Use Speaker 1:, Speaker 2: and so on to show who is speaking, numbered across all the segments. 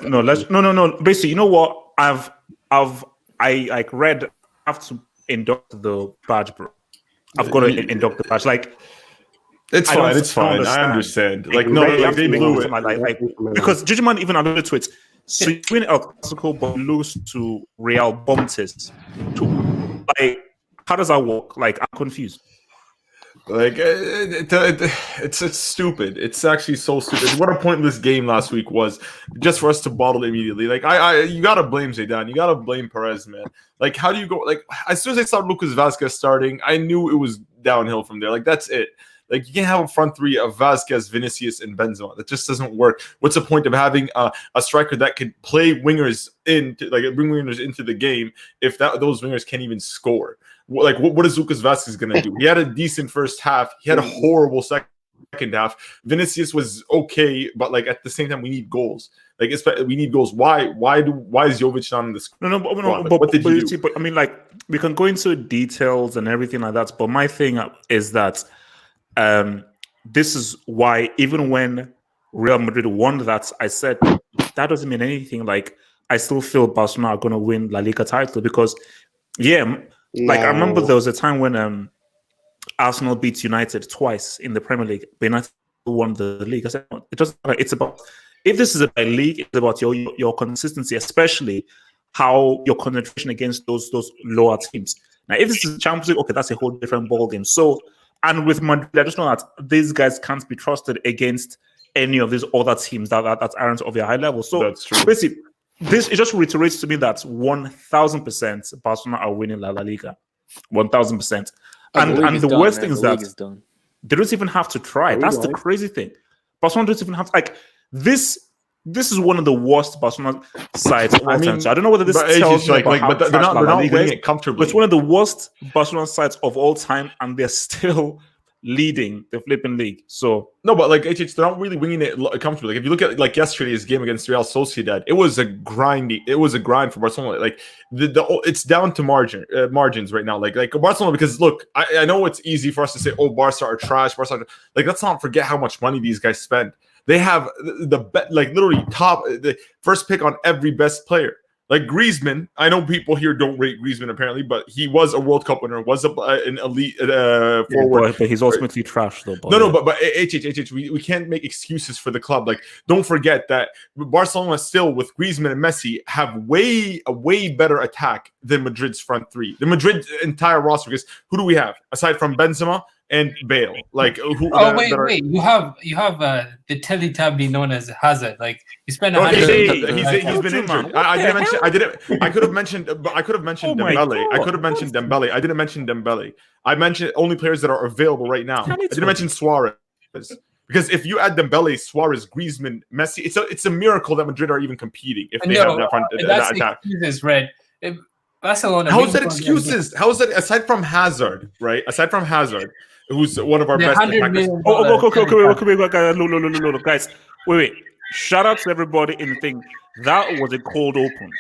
Speaker 1: No. Basically, you know what? I read. I have to induct the badge, bro. I've got to induct the badge. Like,
Speaker 2: it's fine. It's fine. I understand. Like, no, they blew it.
Speaker 1: Like because Judgment even alluded to it. So you win El Clasico, but lose to Real Betis. Like, how does that work? Like, I'm confused.
Speaker 2: Like it's stupid. It's actually so stupid. What a pointless game last week was, just for us to bottle it immediately. Like you gotta blame Zidane. You gotta blame Perez, man. Like, how do you go? Like, as soon as I saw Lucas Vazquez starting, I knew it was downhill from there. Like, that's it. Like, you can't have a front three of Vazquez, Vinicius, and Benzema. That just doesn't work. What's the point of having a striker that could play wingers bring wingers into the game if those wingers can't even score? Like, what is Lucas Vazquez going to do? He had a decent first half. He had a horrible second half. Vinicius was okay, but like at the same time, we need goals. Like, we need goals. Why is Jovic not in this?
Speaker 1: No. But what did you do? But I mean, like, we can go into details and everything like that. But my thing is that this is why even when Real Madrid won that, I said that doesn't mean anything. Like, I still feel Barcelona are going to win La Liga title because, like, I remember there was a time when Arsenal beat United twice in the Premier League, but United won the league. I said, it's about, if this is a league, it's about your consistency, especially how your concentration against those lower teams. Now, if this is a Champions League, okay, that's a whole different ballgame. So, and with Madrid, I just know that these guys can't be trusted against any of these other teams that aren't of their high level. So,
Speaker 2: that's true.
Speaker 1: Basically, it just reiterates to me that 1,000% Barcelona are winning La Liga. 1,000%. And the worst thing is that they don't even have to try. That's the crazy thing. Barcelona don't even have to, like, this is one of the worst Barcelona sides of all time. So I don't know whether this tells me but they're not winning it comfortably. But it's one of the worst Barcelona sides of all time, and they're still leading the flipping league. So
Speaker 2: no, but like they're not really winning it comfortably. Like, if you look at like yesterday's game against Real Sociedad, it was a grind for Barcelona. Like it's down to margins right now. Like Barcelona, because look, I know it's easy for us to say, oh, Barca are trash. Like, let's not forget how much money these guys spend. They have literally the first pick on every best player. Like Griezmann, I know people here don't rate Griezmann apparently, but he was a World Cup winner, was an elite forward.
Speaker 1: But he's ultimately trash though.
Speaker 2: No, but we can't make excuses for the club. Like, don't forget that Barcelona still, with Griezmann and Messi, have a way better attack than Madrid's front three. The Madrid entire roster, because who do we have aside from Benzema and Bale? Like, who?
Speaker 3: Wait! You have the Teletubby known as Hazard. Like, you spend
Speaker 2: he's been injured. I could have mentioned Dembele. I could have mentioned Dembele. I didn't mention Dembele. I mentioned only players that are available right now. I didn't mention Suarez. Because if you add Dembele, Suarez, Griezmann, Messi, it's a miracle that Madrid are even competing if they have that front that attack.
Speaker 3: Excuses, Red. Barcelona.
Speaker 2: How is that excuses? How is that aside from Hazard, right? Aside from Hazard, who's one of our best attackers.
Speaker 1: Look, guys. Wait. Shout out to everybody in the thing. That was a cold open.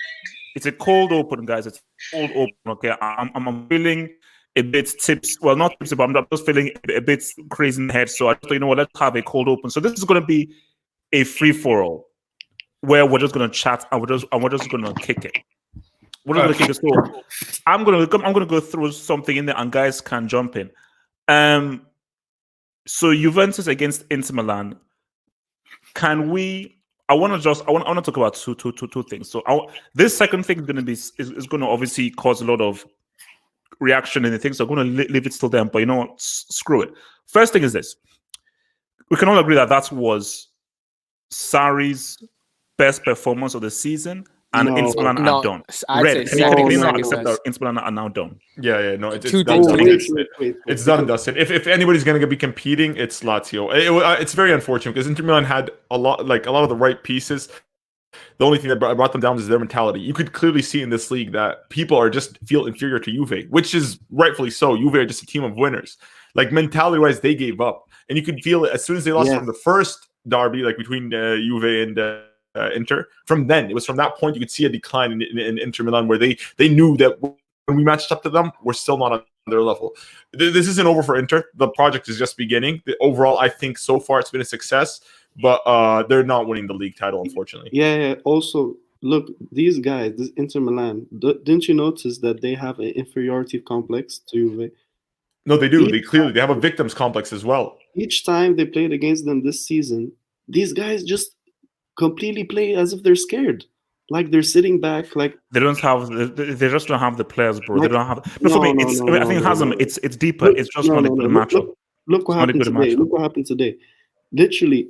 Speaker 1: It's a cold open, guys. It's a cold open. Okay, I'm feeling a bit tips. Well, not tips, but I'm just feeling a bit crazy in the head. So I thought, you know what? Let's have a cold open. So this is going to be a free for all, where we're just going to chat and we're just going to kick it. We're not going to kick it. So I'm going to go through something in there, and guys can jump in. So Juventus against Inter Milan. Can we? I want to talk about two things. So this second thing is going to obviously cause a lot of reaction in the thing. So I'm going to leave it till then. But you know what? Screw it. First thing is this: we can all agree that was Sarri's best performance of the season. And Inter Milan are done. Red, can you not accept that Inter Milan are now done?
Speaker 2: Yeah, no, it's done. It's done and dusted. If anybody's going to be competing, it's Lazio. It's very unfortunate because Inter Milan had a lot of the right pieces. The only thing that brought them down is their mentality. You could clearly see in this league that people are just feel inferior to Juve, which is rightfully so. Juve are just a team of winners. Like, mentality-wise, they gave up, and you could feel it as soon as they lost from the first derby, like between Juve and Inter. From then, it was from that point you could see a decline in Inter Milan, where they knew that when we matched up to them, we're still not on their level. This isn't over for Inter. The project is just beginning. Overall, I think so far it's been a success. but they're not winning the league title, unfortunately.
Speaker 4: Yeah. Also, look, these guys, this Inter Milan, didn't you notice that they have an inferiority complex to Juve?
Speaker 2: No, they do. They have a victims complex as well.
Speaker 4: Each time they played against them this season, these guys just completely play as if they're scared. Like they're sitting back, like
Speaker 1: they don't have. They just don't have the players, bro.
Speaker 4: Like,
Speaker 1: they don't have. No, for me, it's. I think Hazem. It's deeper. It's just not a good matchup.
Speaker 4: Look what happened today. Look what happened today. Literally,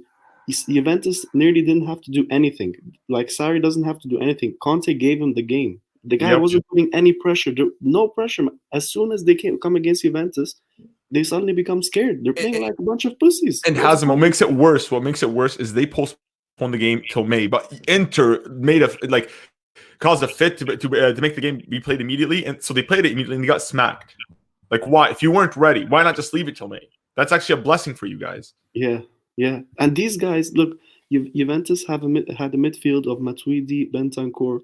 Speaker 4: Juventus nearly didn't have to do anything. Like Sarri doesn't have to do anything. Conte gave him the game. The guy wasn't putting any pressure. No pressure. As soon as they come against Juventus, they suddenly become scared. They're playing like a bunch of pussies.
Speaker 2: And Hazem, what makes it worse is they postponed the game till May, but Inter caused a fit to make the game be played immediately, and so they played it immediately and they got smacked. Like, why? If you weren't ready, why not just leave it till May? That's actually a blessing for you guys.
Speaker 4: Yeah. And these guys, look, Juventus had a midfield of Matuidi, Bentancur,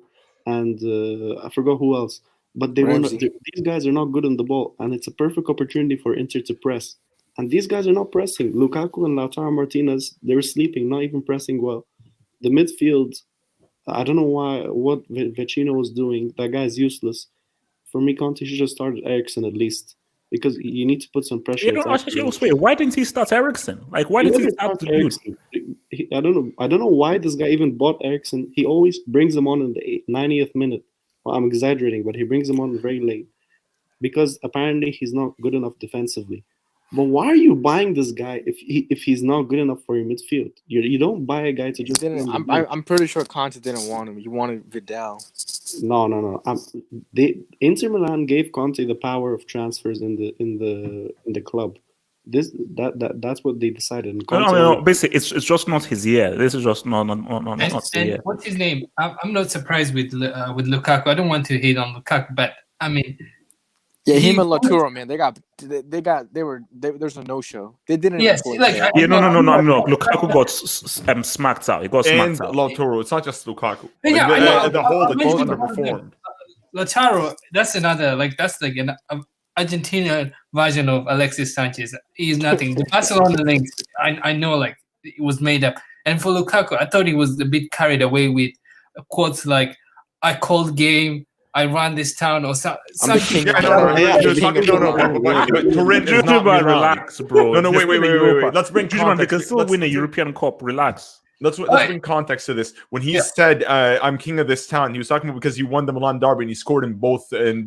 Speaker 4: and I forgot who else. But these guys are not good on the ball, and it's a perfect opportunity for Inter to press. And these guys are not pressing. Lukaku and Lautaro Martinez, they were sleeping, not even pressing well. The midfield, I don't know what Vecino was doing. That guy's useless. For me, Conte should just start Eriksen at least, because you need to put some pressure.
Speaker 1: Why didn't he start Eriksen? Like, why didn't he start
Speaker 4: Eriksen? I don't know why this guy even bought Eriksen. He always brings him on in the 90th minute. Well, I'm exaggerating, but he brings him on very late because apparently he's not good enough defensively. But why are you buying this guy if he's not good enough for your midfield? You don't buy a guy to just.
Speaker 5: I'm pretty sure Conte didn't want him. He wanted Vidal.
Speaker 4: No. Inter Milan gave Conte the power of transfers in the club. That's what they decided.
Speaker 1: No. Basically, it's just not his year. This is just not the year.
Speaker 3: What's his name? I'm not surprised with Lukaku. I don't want to hate on Lukaku, but I mean.
Speaker 5: Yeah, him and Lautaro, man, there's a no-show. They didn't.
Speaker 3: Yes,
Speaker 1: no. Lukaku got smacked out. He got smacked out.
Speaker 2: And Lautaro, it's not just Lukaku.
Speaker 3: The
Speaker 2: whole underperformed.
Speaker 3: Lautaro, that's an Argentina version of Alexis Sanchez. He's nothing. The Barcelona links, I know, like it was made up. And for Lukaku, I thought he was a bit carried away with quotes like "I called game." I run this town or something.
Speaker 2: Turin is not Milan.
Speaker 1: Relax, bro.
Speaker 2: No, wait. Let's bring context.
Speaker 1: They can still win a European Cup. Relax.
Speaker 2: Let's bring context to this. When he said, "I'm king of this town," he was talking about because he won the Milan derby and he scored in both. So he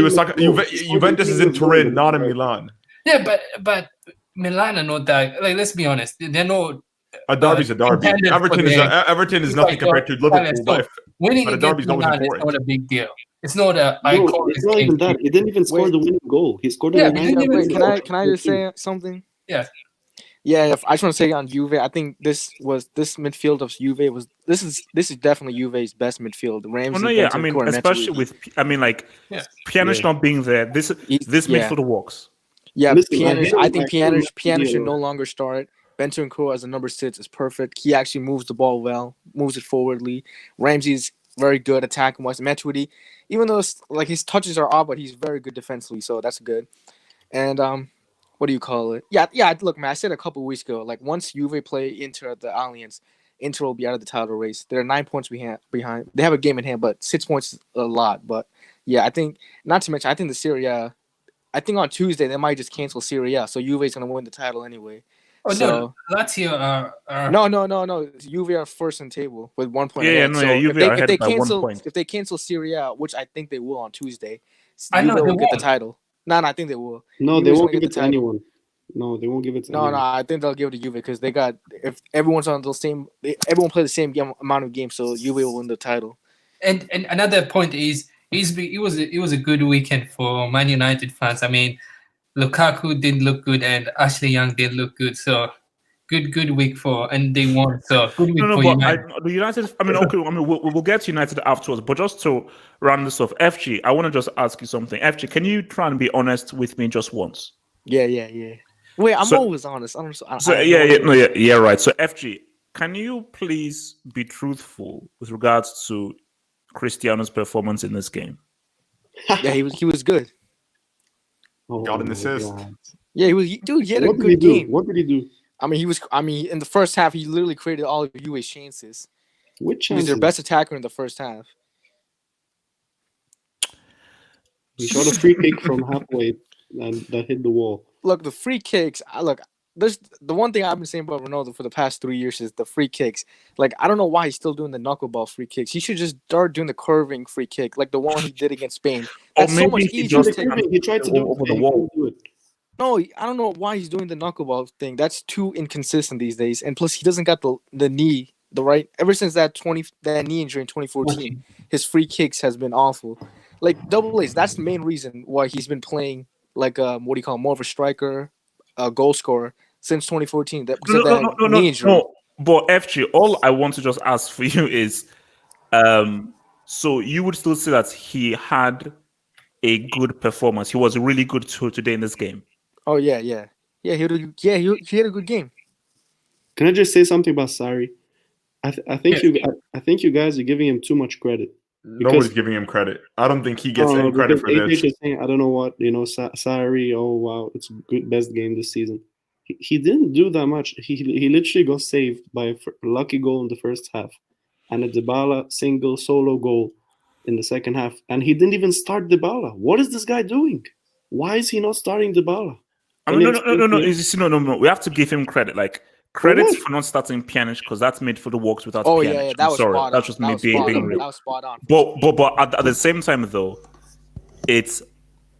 Speaker 2: was talking. Juventus is in Turin, not in Milan.
Speaker 3: Yeah, but Milan are not that. Like, let's be honest. They're not.
Speaker 2: A derby's a derby. Everton is nothing compared to Liverpool. But
Speaker 3: winning
Speaker 2: a derby's always important.
Speaker 3: It's not a big deal. It's not a.
Speaker 4: It's not even that. He didn't even score the winning goal. He scored the winning goal.
Speaker 5: Can I just say something?
Speaker 3: Yeah.
Speaker 5: Yeah, I just want to say on Juve. I think this midfield of Juve was this is definitely Juve's best midfield. Ramsey.
Speaker 1: I mean, especially with Pjanic not being there. This midfield works.
Speaker 5: Yeah, Pjanic. I think Pjanic should no longer start. Bentancur as a number 6 is perfect. He actually moves the ball well, moves it forwardly. Ramsey's very good attacking wise. Matuidi, even though his touches are odd, but he's very good defensively, so that's good. And what do you call it? Yeah. Look, man, I said a couple of weeks ago, like once Juve play Inter at the Allianz, Inter will be out of the title race. They're 9 points behind. They have a game in hand, but 6 points is a lot. But yeah, I think not to mention, I think the Serie A. I think on Tuesday they might just cancel Serie A, so Juve is gonna win the title anyway.
Speaker 3: Oh, so, no, Lazio are...
Speaker 5: No. Juve are first in table with 1 point.
Speaker 1: Juve are ahead by 1 point.
Speaker 5: If they cancel Serie A, which I think they will on Tuesday,
Speaker 3: Juve
Speaker 5: will get the title. No, I think they will.
Speaker 4: No, they won't give it to anyone. No, they won't give it to anyone.
Speaker 5: No, I think they'll give it to Juve because if everyone's on the same... Everyone play the same amount of games, so Juve will win the title.
Speaker 3: And another point is, it was a good weekend for Man United fans. I mean... Lukaku didn't look good and Ashley Young didn't look good. So good week and they won. So good week for United.
Speaker 1: We'll get to United afterwards. But just to round this off, FG, I want to just ask you something. FG, can you try and be honest with me just once?
Speaker 5: Yeah. Wait, I'm always honest. Right. So
Speaker 1: FG, can you please be truthful with regards to Cristiano's performance in this game?
Speaker 5: Yeah, he was good.
Speaker 2: Got an assist.
Speaker 5: Yeah, he had a
Speaker 4: What did he
Speaker 5: good
Speaker 4: do?
Speaker 5: game.
Speaker 4: What did he do?
Speaker 5: I mean, in the first half, he literally created all of UA's chances.
Speaker 4: Which
Speaker 5: He was
Speaker 4: chances?
Speaker 5: their best attacker in the first half.
Speaker 4: He shot a free kick from halfway and that hit the wall.
Speaker 5: Look, the free kicks. There's the one thing I've been saying about Ronaldo for the past 3 years is the free kicks. Like, I don't know why he's still doing the knuckleball free kicks. He should just start doing the curving free kick, like the one he did against Spain. That's so much easier.
Speaker 4: He tried to do
Speaker 1: over the wall.
Speaker 5: No, I don't know why he's doing the knuckleball thing. That's too inconsistent these days. And plus, he doesn't got the knee, the right. Ever since that knee injury in 2014, his free kicks has been awful. Like double A's. That's the main reason why he's been playing like what do you call more of a striker, a goal scorer since 2014.
Speaker 1: No. But FG, all I want to just ask for you is, so you would still say that he had a good performance. He was really good today in this game.
Speaker 5: Oh yeah. He had a good game.
Speaker 4: Can I just say something about Sarri? I think you guys are giving him too much credit.
Speaker 2: Nobody's giving him credit. I don't think he gets any credit for this.
Speaker 4: Is saying, I don't know what, Sarri, oh wow, it's a good best game this season. He didn't do that much. He literally got saved by a lucky goal in the first half and a Dybala single solo goal in the second half. And he didn't even start Dybala. What is this guy doing? Why is he not starting Dybala?
Speaker 1: No. We have to give him credit. Like, credits for not starting Pjanic because that's made for the works without Pjanic.
Speaker 5: Yeah, that was spot on.
Speaker 1: That's just me being real.
Speaker 5: That was spot on.
Speaker 1: But at the same time, though, it's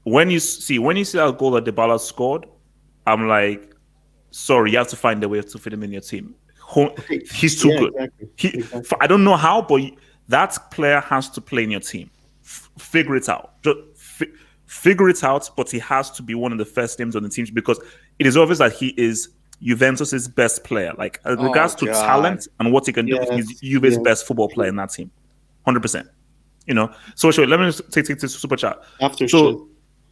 Speaker 1: when you see that goal that Dybala scored, I'm like, sorry, you have to find a way to fit him in your team. He's too good. Exactly. I don't know how, but that player has to play in your team. Figure it out. Just figure it out, but he has to be one of the first names on the team because it is obvious that he is Juventus's best player. Like, in regards to talent and what he can do, he's Juve's best football player in that team. 100%. So sure, let me just take this super chat.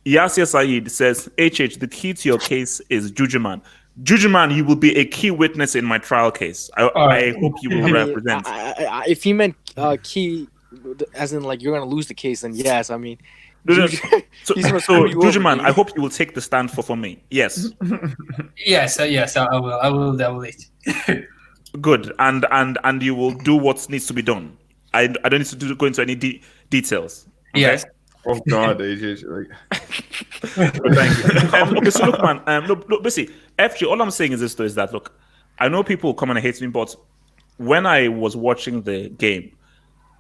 Speaker 1: Yasir Saeed says, HH, the key to your case is Jujuman. Jujuman, you will be a key witness in my trial case. I hope you will represent.
Speaker 5: If he meant key, as in like you're going to lose the case, then yes. I mean,
Speaker 1: So Jujuman, I hope you will take the stand for me. Yes.
Speaker 3: Yes, I will. I will it.
Speaker 1: Good, and you will do what needs to be done. I don't need to go into any details. Okay?
Speaker 3: Yes.
Speaker 2: Oh God, AJ.
Speaker 1: Thank you. Okay, so look, man. Look, basically, FG. All I'm saying is this: though, is that look, I know people come and hate me, but when I was watching the game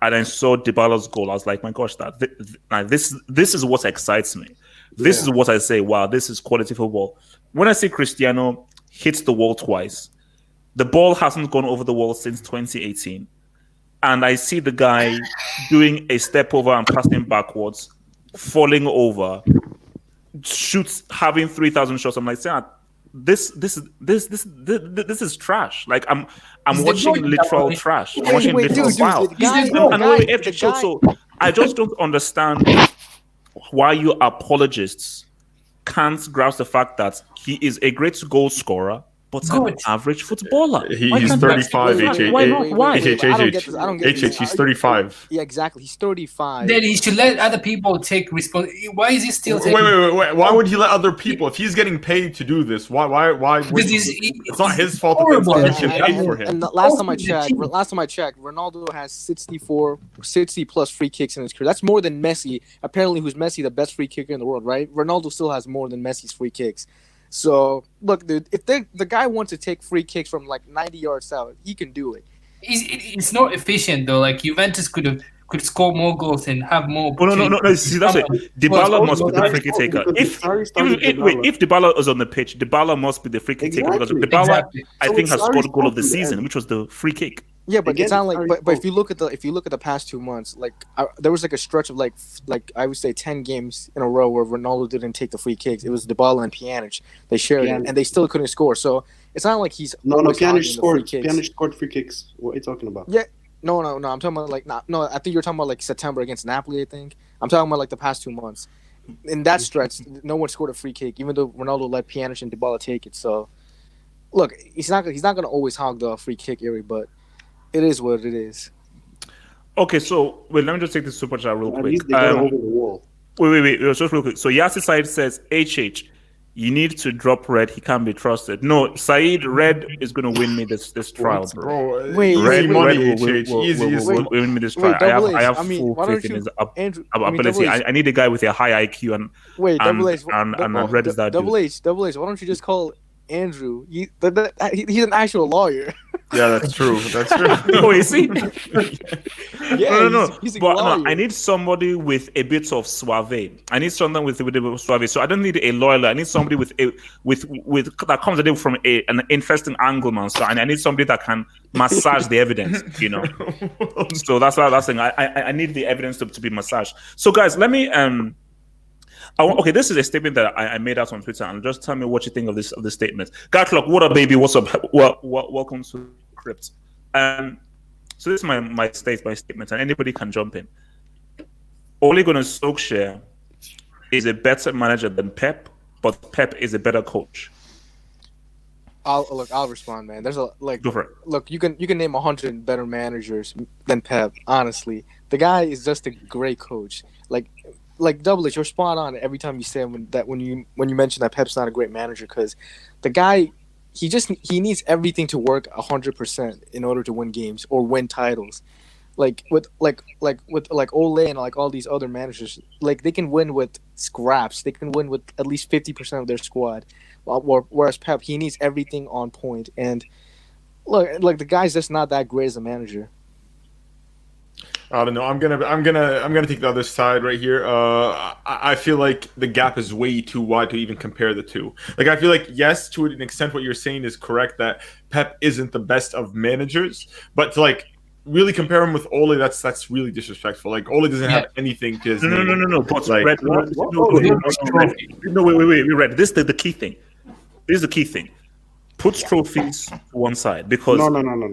Speaker 1: and I saw Dybala's goal, I was like, my gosh, this is what excites me. This is what I say. Wow, this is quality football. When I see Cristiano hits the wall twice, the ball hasn't gone over the wall since 2018. And I see the guy doing a step over and passing backwards, falling over, shoots, having 3,000 shots. I'm like, this is trash. Like I'm watching literal trash. I'm watching literal wow. So I just don't understand why you apologists can't grasp the fact that he is a great goal scorer. But an average footballer.
Speaker 2: He's 35, HH.
Speaker 1: Why not? Why?
Speaker 2: HH, he's 35.
Speaker 5: Yeah, exactly. He's 35.
Speaker 3: Then he should let other people take responsibility. Why is he still taking...
Speaker 2: Wait. Why would he let other people? If he's getting paid to do this, why it's not his fault that they should pay for him.
Speaker 5: And last time I checked, Ronaldo has 60 plus free kicks in his career. That's more than Messi. Apparently, who's Messi, the best free kicker in the world, right? Ronaldo still has more than Messi's free kicks. So, look, dude, if the guy wants to take free kicks from like 90 yards out, he can do it.
Speaker 3: It's not efficient, though. Like, Juventus could score more goals and have more...
Speaker 1: No. See, that's it. Dybala must be the free kick taker. If Dybala is on the pitch, Dybala must be the free kick taker. Because Dybala, I think, has scored a goal of the season, which was the free kick.
Speaker 5: Yeah, but it's not like. But if you look at the past 2 months, like there was like a stretch of like I would say 10 games in a row where Ronaldo didn't take the free kicks. It was Dybala and Pjanic. They shared it, and they still couldn't score. So it's not like he's
Speaker 4: Pjanic scored. Pjanic scored free kicks. What are you talking about?
Speaker 5: Yeah, no. I'm talking about like no. I think you're talking about like September against Napoli. I think I'm talking about like the past 2 months. In that stretch, no one scored a free kick, even though Ronaldo let Pjanic and Dybala take it. So look, he's not going to always hog the free kick area, but. It is what it is.
Speaker 1: Okay, so wait, let me just take this super chat real quick.
Speaker 4: Over the wall.
Speaker 1: Wait, just real quick. So Yasir Said says, HH, You need to drop Red. He can't be trusted. No, Saeed, Red is going to win me this trial, bro.
Speaker 5: Wait,
Speaker 1: Red
Speaker 5: money,
Speaker 1: will win me this trial. I have full faith in his ability. I need a guy with a high IQ and Red is that dude.
Speaker 5: Double H. Why don't you just call Andrew? He's an actual lawyer.
Speaker 2: Yeah, that's true.
Speaker 1: Oh, is he?
Speaker 5: Yeah,
Speaker 1: no.
Speaker 5: He's a
Speaker 1: But
Speaker 5: lawyer.
Speaker 1: no, I need somebody with a bit of suave. I need someone with a bit of suave. So I don't need a lawyer. I need somebody with that comes at it from an interesting angle, man. So I need somebody that can massage the evidence. So that's what I was saying. I need the evidence to be massaged. So guys, let me okay, this is a statement that I made out on Twitter, and just tell me what you think of this statement. Guy Clock, what up, baby? What's up? Welcome to Crypt. So this is my statement, and anybody can jump in. Ole Gunnar Solskjaer is a better manager than Pep, but Pep is a better coach.
Speaker 5: I'll respond, man. There's
Speaker 1: Go for it.
Speaker 5: Look, you can name 100 better managers than Pep. Honestly, the guy is just a great coach. Like Double H, you're spot on every time you say when you mention that Pep's not a great manager, because the guy he needs everything to work 100% in order to win games or win titles. Like with Ole and like all these other managers, like they can win with scraps. They can win with at least 50% of their squad. Whereas Pep, he needs everything on point. And look, the guy's just not that great as a manager.
Speaker 2: I don't know. I'm gonna take the other side right here. I feel like the gap is way too wide to even compare the two. Like, I feel like, yes, to an extent, what you're saying is correct, that Pep isn't the best of managers, but to really compare him with Ole, that's really disrespectful. Like, Ole doesn't have anything to his name.
Speaker 1: No. But
Speaker 2: like,
Speaker 1: Red, wait. Red. This is the key thing. This is the key thing. Put trophies to one side, because
Speaker 4: no.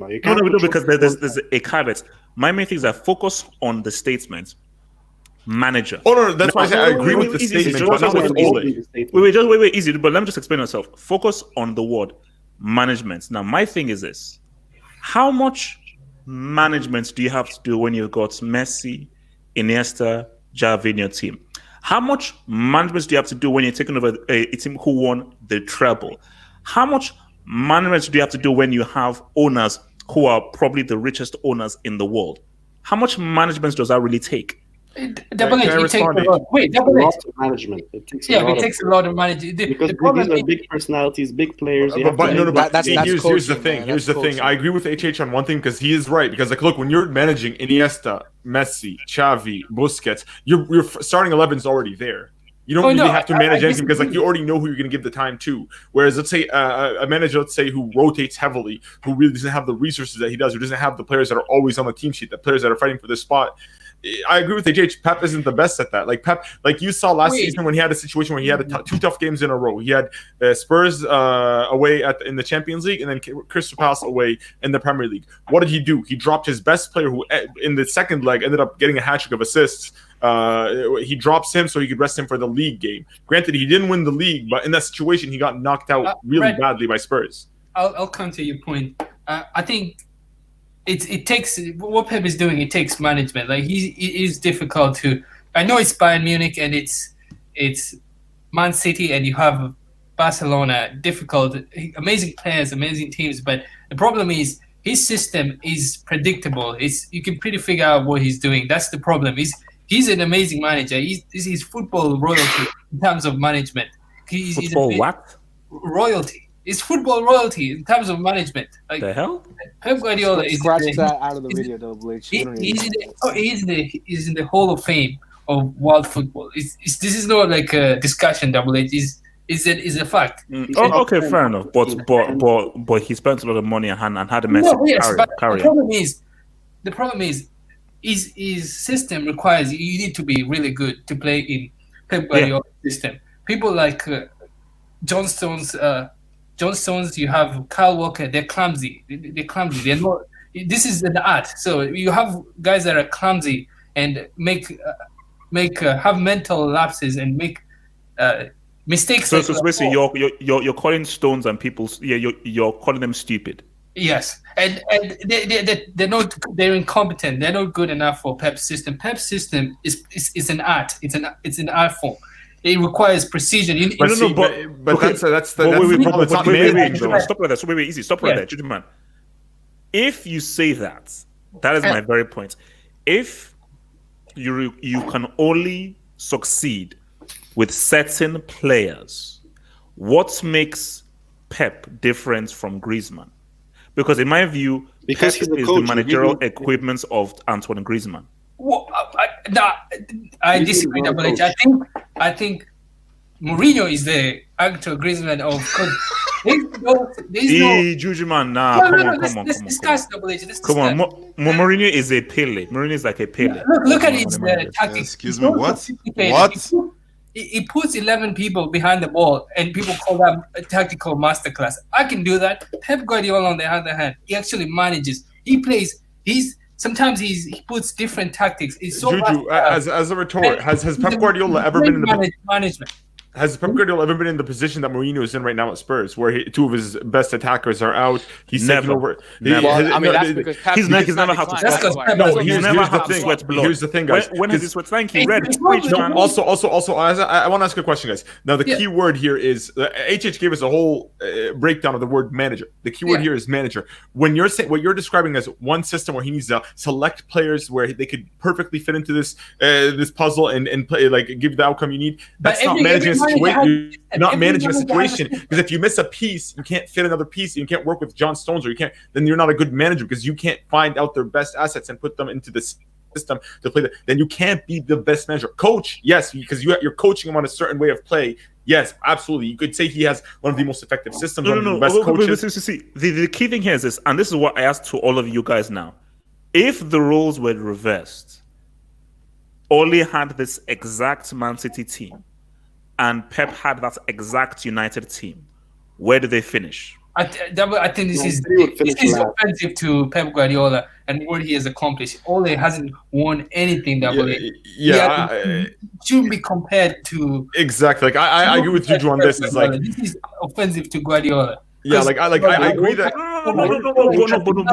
Speaker 4: You can't
Speaker 1: because there's a caveat. My main thing is that focus on the statement, manager.
Speaker 2: Oh no, that's why I say I agree with the statement, but not with Ole.
Speaker 1: Wait, easy. But let me just explain myself. Focus on the word management. Now, my thing is this: how much management do you have to do when you've got Messi, Iniesta, Xavi in your team? How much management do you have to do when you're taking over a team who won the treble? How much management do you have to do when you have owners who are probably the richest owners in the world? How much management does that really take?
Speaker 3: Double H, it takes a lot. Wait, Double H.
Speaker 4: Management. It takes
Speaker 3: a lot of management.
Speaker 4: Because these are big personalities, big players.
Speaker 2: Here's the thing. I agree with HH on one thing, because he is right. Because look, when you're managing Iniesta, Messi, Xavi, Busquets, your starting 11 is already there. You don't really have to manage anything, because you already know who you're going to give the time to. Whereas, let's say a manager, who rotates heavily, who really doesn't have the resources that he does, who doesn't have the players that are always on the team sheet, the players that are fighting for this spot. I agree with HH. Pep isn't the best at that. Like Pep, you saw last season when he had a situation where he had two tough games in a row. He had Spurs away in the Champions League, and then Crystal Palace away in the Premier League. What did he do? He dropped his best player, who in the second leg ended up getting a hat-trick of assists. He drops him so he could rest him for the league game. Granted, he didn't win the league, but in that situation, he got knocked out really badly by Spurs.
Speaker 3: I'll come to your point. I think it takes what Pep is doing. It takes management. Like it is difficult to. I know it's Bayern Munich and it's Man City, and you have Barcelona. Difficult, amazing players, amazing teams. But the problem is his system is predictable. You can pretty figure out what he's doing. That's the problem. He's an amazing manager. He's football royalty in terms of management. Royalty. It's football royalty in terms of management. Like
Speaker 1: the hell?
Speaker 3: Pep Guardiola is
Speaker 5: scratch that out of the video, Double H.
Speaker 3: He's in the Hall of Fame of world football. This is not like a discussion, Double H. Is a fact.
Speaker 1: Okay, fair enough. But he spent a lot of money and had a message.
Speaker 3: The problem is his system requires you need to be really good to play in Pep Guardiola system. People like John Stones, you have Kyle Walker, they're clumsy. They're clumsy. They're not. This is an art. So you have guys that are clumsy and have mental lapses and make mistakes.
Speaker 1: So basically, you're calling Stones and people. You're calling them stupid.
Speaker 3: Yes, and they're incompetent. They're not good enough for Pep's system. Pep's system is an art. It's an art form. It requires precision.
Speaker 2: But
Speaker 1: no, okay.
Speaker 2: that's the
Speaker 1: wait,
Speaker 2: problem. It's not
Speaker 1: wait,
Speaker 2: managing, though.
Speaker 1: stop right there. So wait, easy. Stop right there, gentlemen. If you say that is my very point. If you can only succeed with certain players, what makes Pep different from Griezmann? Because in my view,
Speaker 4: because
Speaker 1: Pep is the managerial equipment of Antoine Griezmann.
Speaker 3: Well, I disagree, Double H. I think Mourinho is the actual Griezmann of. There's no
Speaker 1: Juju man, nah. Come on.
Speaker 3: Let's discuss Double H.
Speaker 1: Come on, Mourinho is a Pele. Mourinho is like a Pele.
Speaker 3: Look at his tactics.
Speaker 6: Excuse me, what?
Speaker 3: He puts 11 people behind the ball, and people call that a tactical masterclass. I can do that. Pep Guardiola, on the other hand, he actually manages. He plays. Sometimes he puts different tactics. It's so
Speaker 2: Juju, as a retort, has Pep Guardiola ever been in the
Speaker 3: management?
Speaker 2: Has Pep Guardiola ever been in the position that Mourinho is in right now at Spurs, where two of his best attackers are out? He's taken over.
Speaker 5: That's because Pep
Speaker 1: he's never had to sweat. No, he's never had to sweat blood.
Speaker 2: Here's the thing, guys.
Speaker 1: When has he sweat? Thank you, Red.
Speaker 2: Also, I want to ask a question, guys. Now, the key word here is HH gave us a whole breakdown of the word manager. The key word here is manager. When you're saying what you're describing as one system where he needs to select players where they could perfectly fit into this puzzle and play, like give the outcome you need. That's not managing a situation. You're not managing a situation, because if you miss a piece, you can't fit another piece. You can't work with John Stones, or then you're not a good manager, because you can't find out their best assets and put them into the system to play. Then you can't be the best manager. Coach, yes, because you're coaching him on a certain way of play. Yes, absolutely. You could say he has one of the most effective systems.
Speaker 1: No.
Speaker 2: The best coaches.
Speaker 1: See, the key thing here is this, and this is what I asked to all of you guys now. If the roles were reversed, Ole had this exact Man City team, and Pep had that exact United team, where do they finish?
Speaker 3: I think this is offensive to Pep Guardiola and what he has accomplished. Ole hasn't won anything that shouldn't be compared to.
Speaker 2: Exactly. Like I agree with Juju on this. It's like
Speaker 3: this is offensive to Guardiola.
Speaker 2: Yeah, I agree that.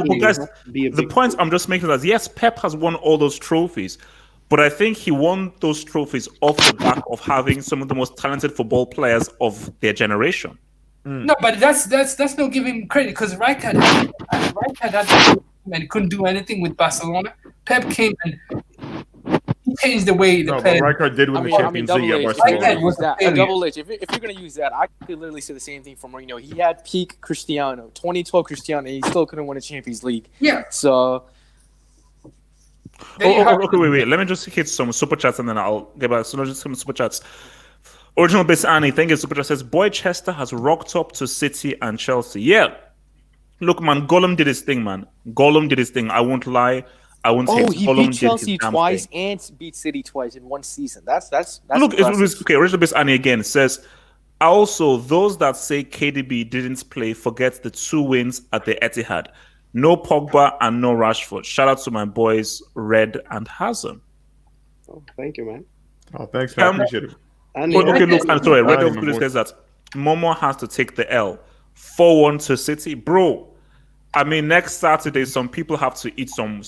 Speaker 1: But guys, the point I'm just making is yes, Pep has won all those trophies. But I think he won those trophies off the back of having some of the most talented football players of their generation.
Speaker 3: No, but that's not giving him credit, because Rijkaard had and couldn't do anything with Barcelona. Pep came and he changed the way the players.
Speaker 2: Rijkaard did win the Champions League at Barcelona.
Speaker 5: Double H. If you're gonna use that, I could literally say the same thing for Mourinho. He had peak Cristiano, 2012 Cristiano, and he still couldn't win a Champions League.
Speaker 3: Yeah.
Speaker 5: So.
Speaker 1: Okay, wait. Let me just hit some super chats and then I'll get back. So just some super chats. Original Base Annie, thank you. Super chat says Boychester has rocked up to City and Chelsea. Yeah, look, man, Gollum did his thing, man. Gollum did his thing. I won't lie. I won't say
Speaker 5: he
Speaker 1: Gollum
Speaker 5: beat Chelsea twice
Speaker 1: thing.
Speaker 5: and beat City twice in one season. That's
Speaker 1: look. It's okay. Original Base Annie again says. Also, those that say KDB didn't play forget the 2 wins at the Etihad. No Pogba and no Rashford. Shout out to my boys, Red and Hazard.
Speaker 4: Oh, thank you, man.
Speaker 2: Oh, thanks, man. I appreciate it.
Speaker 1: Okay, look, I'm sorry. Red Devil says that Momo has to take the L. 4-1 to City. Bro, I mean, next Saturday, some people have to eat some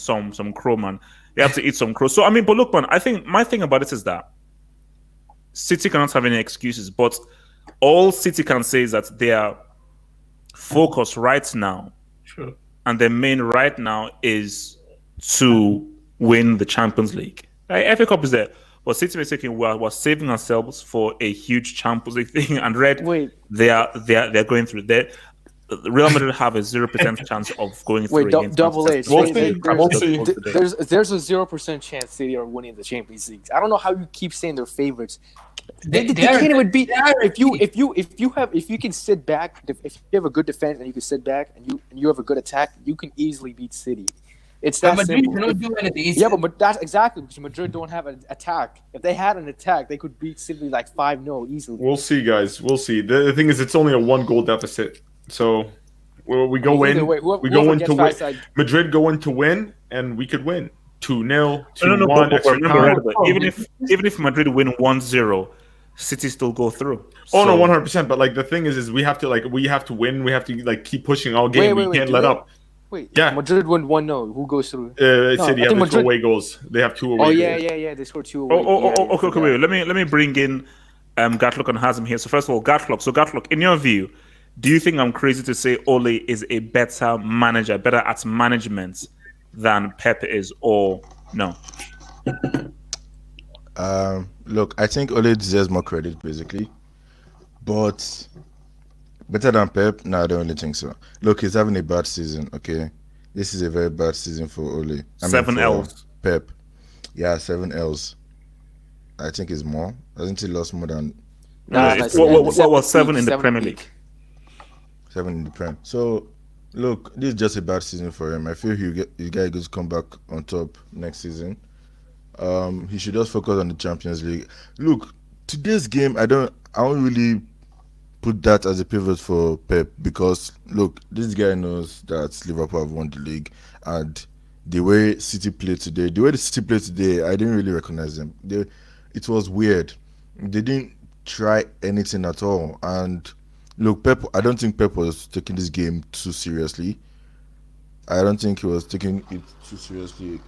Speaker 1: crow, man. They have to eat some crow. So, I mean, but look, man, I think my thing about it is that City cannot have any excuses, but all City can say is that they are focused right now.
Speaker 3: Sure.
Speaker 1: And their main right now is to win the Champions League. FA Cup is there. But City is thinking we're saving ourselves for a huge Champions League thing. And Red, they're going through that. Real Madrid have a 0% chance of going through.
Speaker 5: Wait, Double H.
Speaker 2: We'll see.
Speaker 5: There's a 0% chance City are winning the Champions League. I don't know how you keep saying they're favorites. They can't even beat. If you can sit back, if you have a good defense and you can sit back and you have a good attack, you can easily beat City. It's that simple.
Speaker 3: Don't do anything.
Speaker 5: Yeah, but that's exactly because Madrid don't have an attack. If they had an attack, they could beat City like 5-0 easily.
Speaker 2: We'll see, guys. We'll see. The thing is, it's only a 1-goal deficit. So we go in. We go in to win. Madrid go in to win, and we could win 2-0, 2-1.
Speaker 1: Even if Madrid win 1-0, City still go through.
Speaker 2: Oh no, 100%. But like the thing is we have to win. We have to keep pushing all game. We can't let up.
Speaker 5: Wait, yeah. Madrid won 1-0. Who goes through?
Speaker 2: City have the 2 away goals. They have 2 away goals.
Speaker 5: Yeah. They scored 2 away.
Speaker 1: Okay. Wait. Let me bring in Gatlock and Hazem here. So first of all, Gatlock, in your view, do you think I'm crazy to say Ole is a better manager, better at management than Pep is, or no?
Speaker 6: Look, I think Ole deserves more credit, basically. But better than Pep? No, I don't really think so. Look, he's having a bad season, okay? This is a very bad season for Ole.
Speaker 1: Seven L's.
Speaker 6: Pep. Yeah, 7 L's. I think it's more. Hasn't he lost more than...
Speaker 1: Well, 7 in the Premier League.
Speaker 6: 7 in the Prem. So, look, this is just a bad season for him. I feel you guys going to come back on top next season. He should just focus on the Champions League. Look, today's game, I don't really put that as a pivot for Pep because look, this guy knows that Liverpool have won the league, and the way the City played today, I didn't really recognize them. It was weird. They didn't try anything at all. And look, Pep, I don't think Pep was taking this game too seriously. I don't think he was taking it too seriously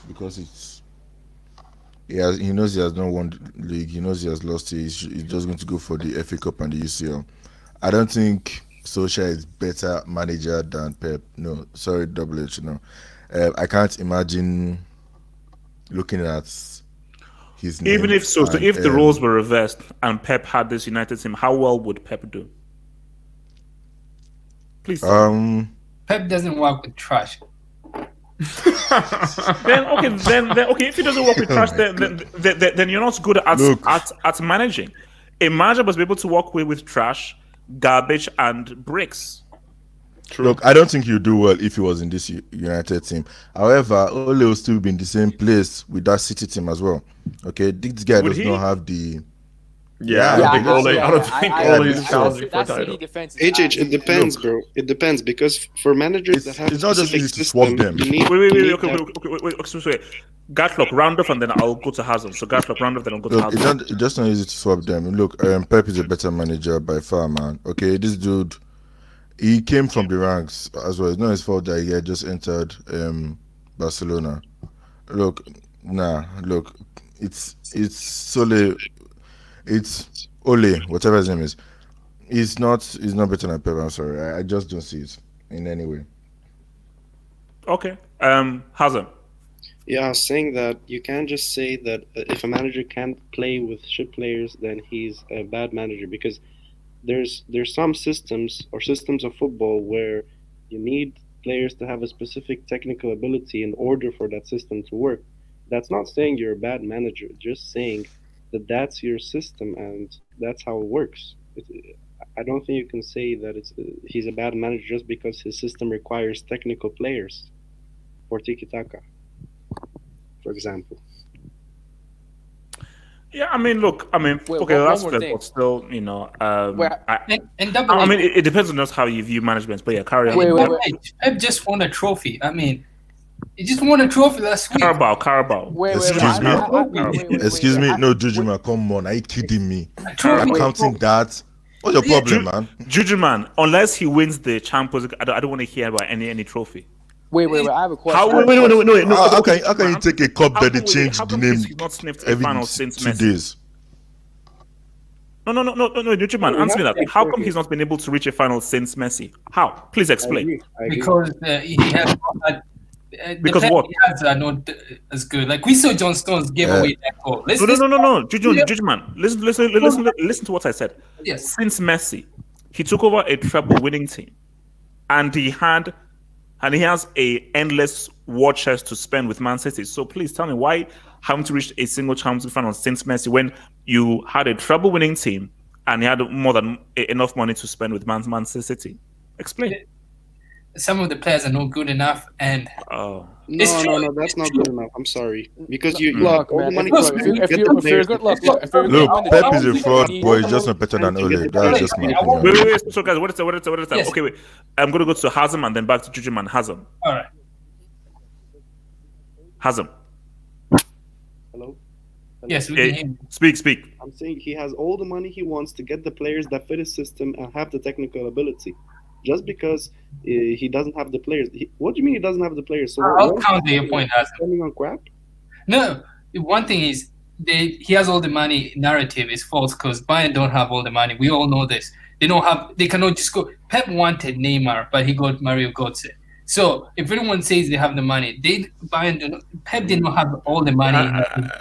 Speaker 6: because he knows he has not won the league. He knows he has lost it. He's just going to go for the FA Cup and the UCL. I don't think Solskjaer is better manager than Pep. No, sorry, Double H. No, I can't imagine looking at his name.
Speaker 1: Even if so, if the roles were reversed and Pep had this United team, how well would Pep do? Please.
Speaker 3: Pep doesn't work with trash.
Speaker 1: then if he doesn't work with trash, then you're not good at managing. A manager must be able to work with trash, garbage, and bricks.
Speaker 6: True. Look, I don't think he'll do well if he was in this United team. However, Ole will still be in the same place with that City team as well. Okay, this guy does not have the.
Speaker 2: I don't think Ole is challenging for a title.
Speaker 4: It depends, bro. It depends because for managers that have
Speaker 6: it's not just easy to swap them.
Speaker 1: Wait. Gatlock, round off, and then I'll go to Hazard. So Gatlock, round off, then I'll go to Hazard.
Speaker 6: It's just not easy to swap them. Look, Pep is a better manager by far, man. Okay, this dude, he came from the ranks as well. It's not his fault that he had just entered Barcelona. Look, it's Solé. It's Ole, whatever his name is. He's not better than Pep. I'm sorry. I just don't see it in any way.
Speaker 1: Okay. Hazard.
Speaker 4: Yeah, I was saying that you can't just say that if a manager can't play with shit players, then he's a bad manager because there's some systems of football where you need players to have a specific technical ability in order for that system to work. That's not saying you're a bad manager, just saying that's your system and that's how it works. I don't think you can say that he's a bad manager just because his system requires technical players for tiki-taka, for example.
Speaker 1: Yeah, I mean, look, okay, that's fair, but still, it depends on just how you view management, but yeah, carry on.
Speaker 3: Wait. Pep just won a trophy. I mean, he just won a trophy last week.
Speaker 1: Carabao.
Speaker 6: Excuse me. No, Jujuma, come on. Are you kidding me? I'm counting that. What's your problem, man?
Speaker 1: Jujuma, unless he wins the Champions League, I don't want to hear about any trophy.
Speaker 5: Wait. I have a question.
Speaker 1: No.
Speaker 6: How can you take a cup that they change the name
Speaker 1: not sniffed
Speaker 6: every
Speaker 1: final since
Speaker 6: 2
Speaker 1: Messi?
Speaker 6: days?
Speaker 1: No, Jujuma, answer me that. How come he's not been able to reach a final since Messi? How? Please explain.
Speaker 4: I agree.
Speaker 3: Because he has
Speaker 1: because what?
Speaker 3: He has are not as good. Like we saw John Stones give away that goal.
Speaker 1: No. Jujuma, listen to what I said.
Speaker 3: Yes.
Speaker 1: Since Messi, he took over a treble-winning team, and he has a endless war chest to spend with Man City. So please tell me why haven't you reached a single Champions League final since Messi when you had a treble-winning team and you had more than enough money to spend with Man City? Explain.
Speaker 3: Some of the players are not good enough, and
Speaker 4: no, that's not good enough. I'm sorry because you
Speaker 5: look, man. If you're good, look.
Speaker 6: Pep is a fraud, boy. He's just not better than Ole. That's just my opinion.
Speaker 1: Wait. So guys, what is that? Yes. Okay, wait. I'm gonna go to Hazem and then back to Jujuma and Hazem.
Speaker 3: All right.
Speaker 1: Hazem.
Speaker 4: Hello?
Speaker 3: Yes, we can hear you.
Speaker 1: Speak.
Speaker 4: I'm saying he has all the money he wants to get the players that fit his system and have the technical ability. Just because he doesn't have the players. What do you mean he doesn't have the players? So
Speaker 3: I'll counter your point, Hazem.
Speaker 4: Spending on crap?
Speaker 3: No, one thing is he has all the money narrative is false because Bayern don't have all the money. We all know this. They cannot just go. Pep wanted Neymar, but he got Mario Götze. So if anyone says they have the money, Pep did not have all the money.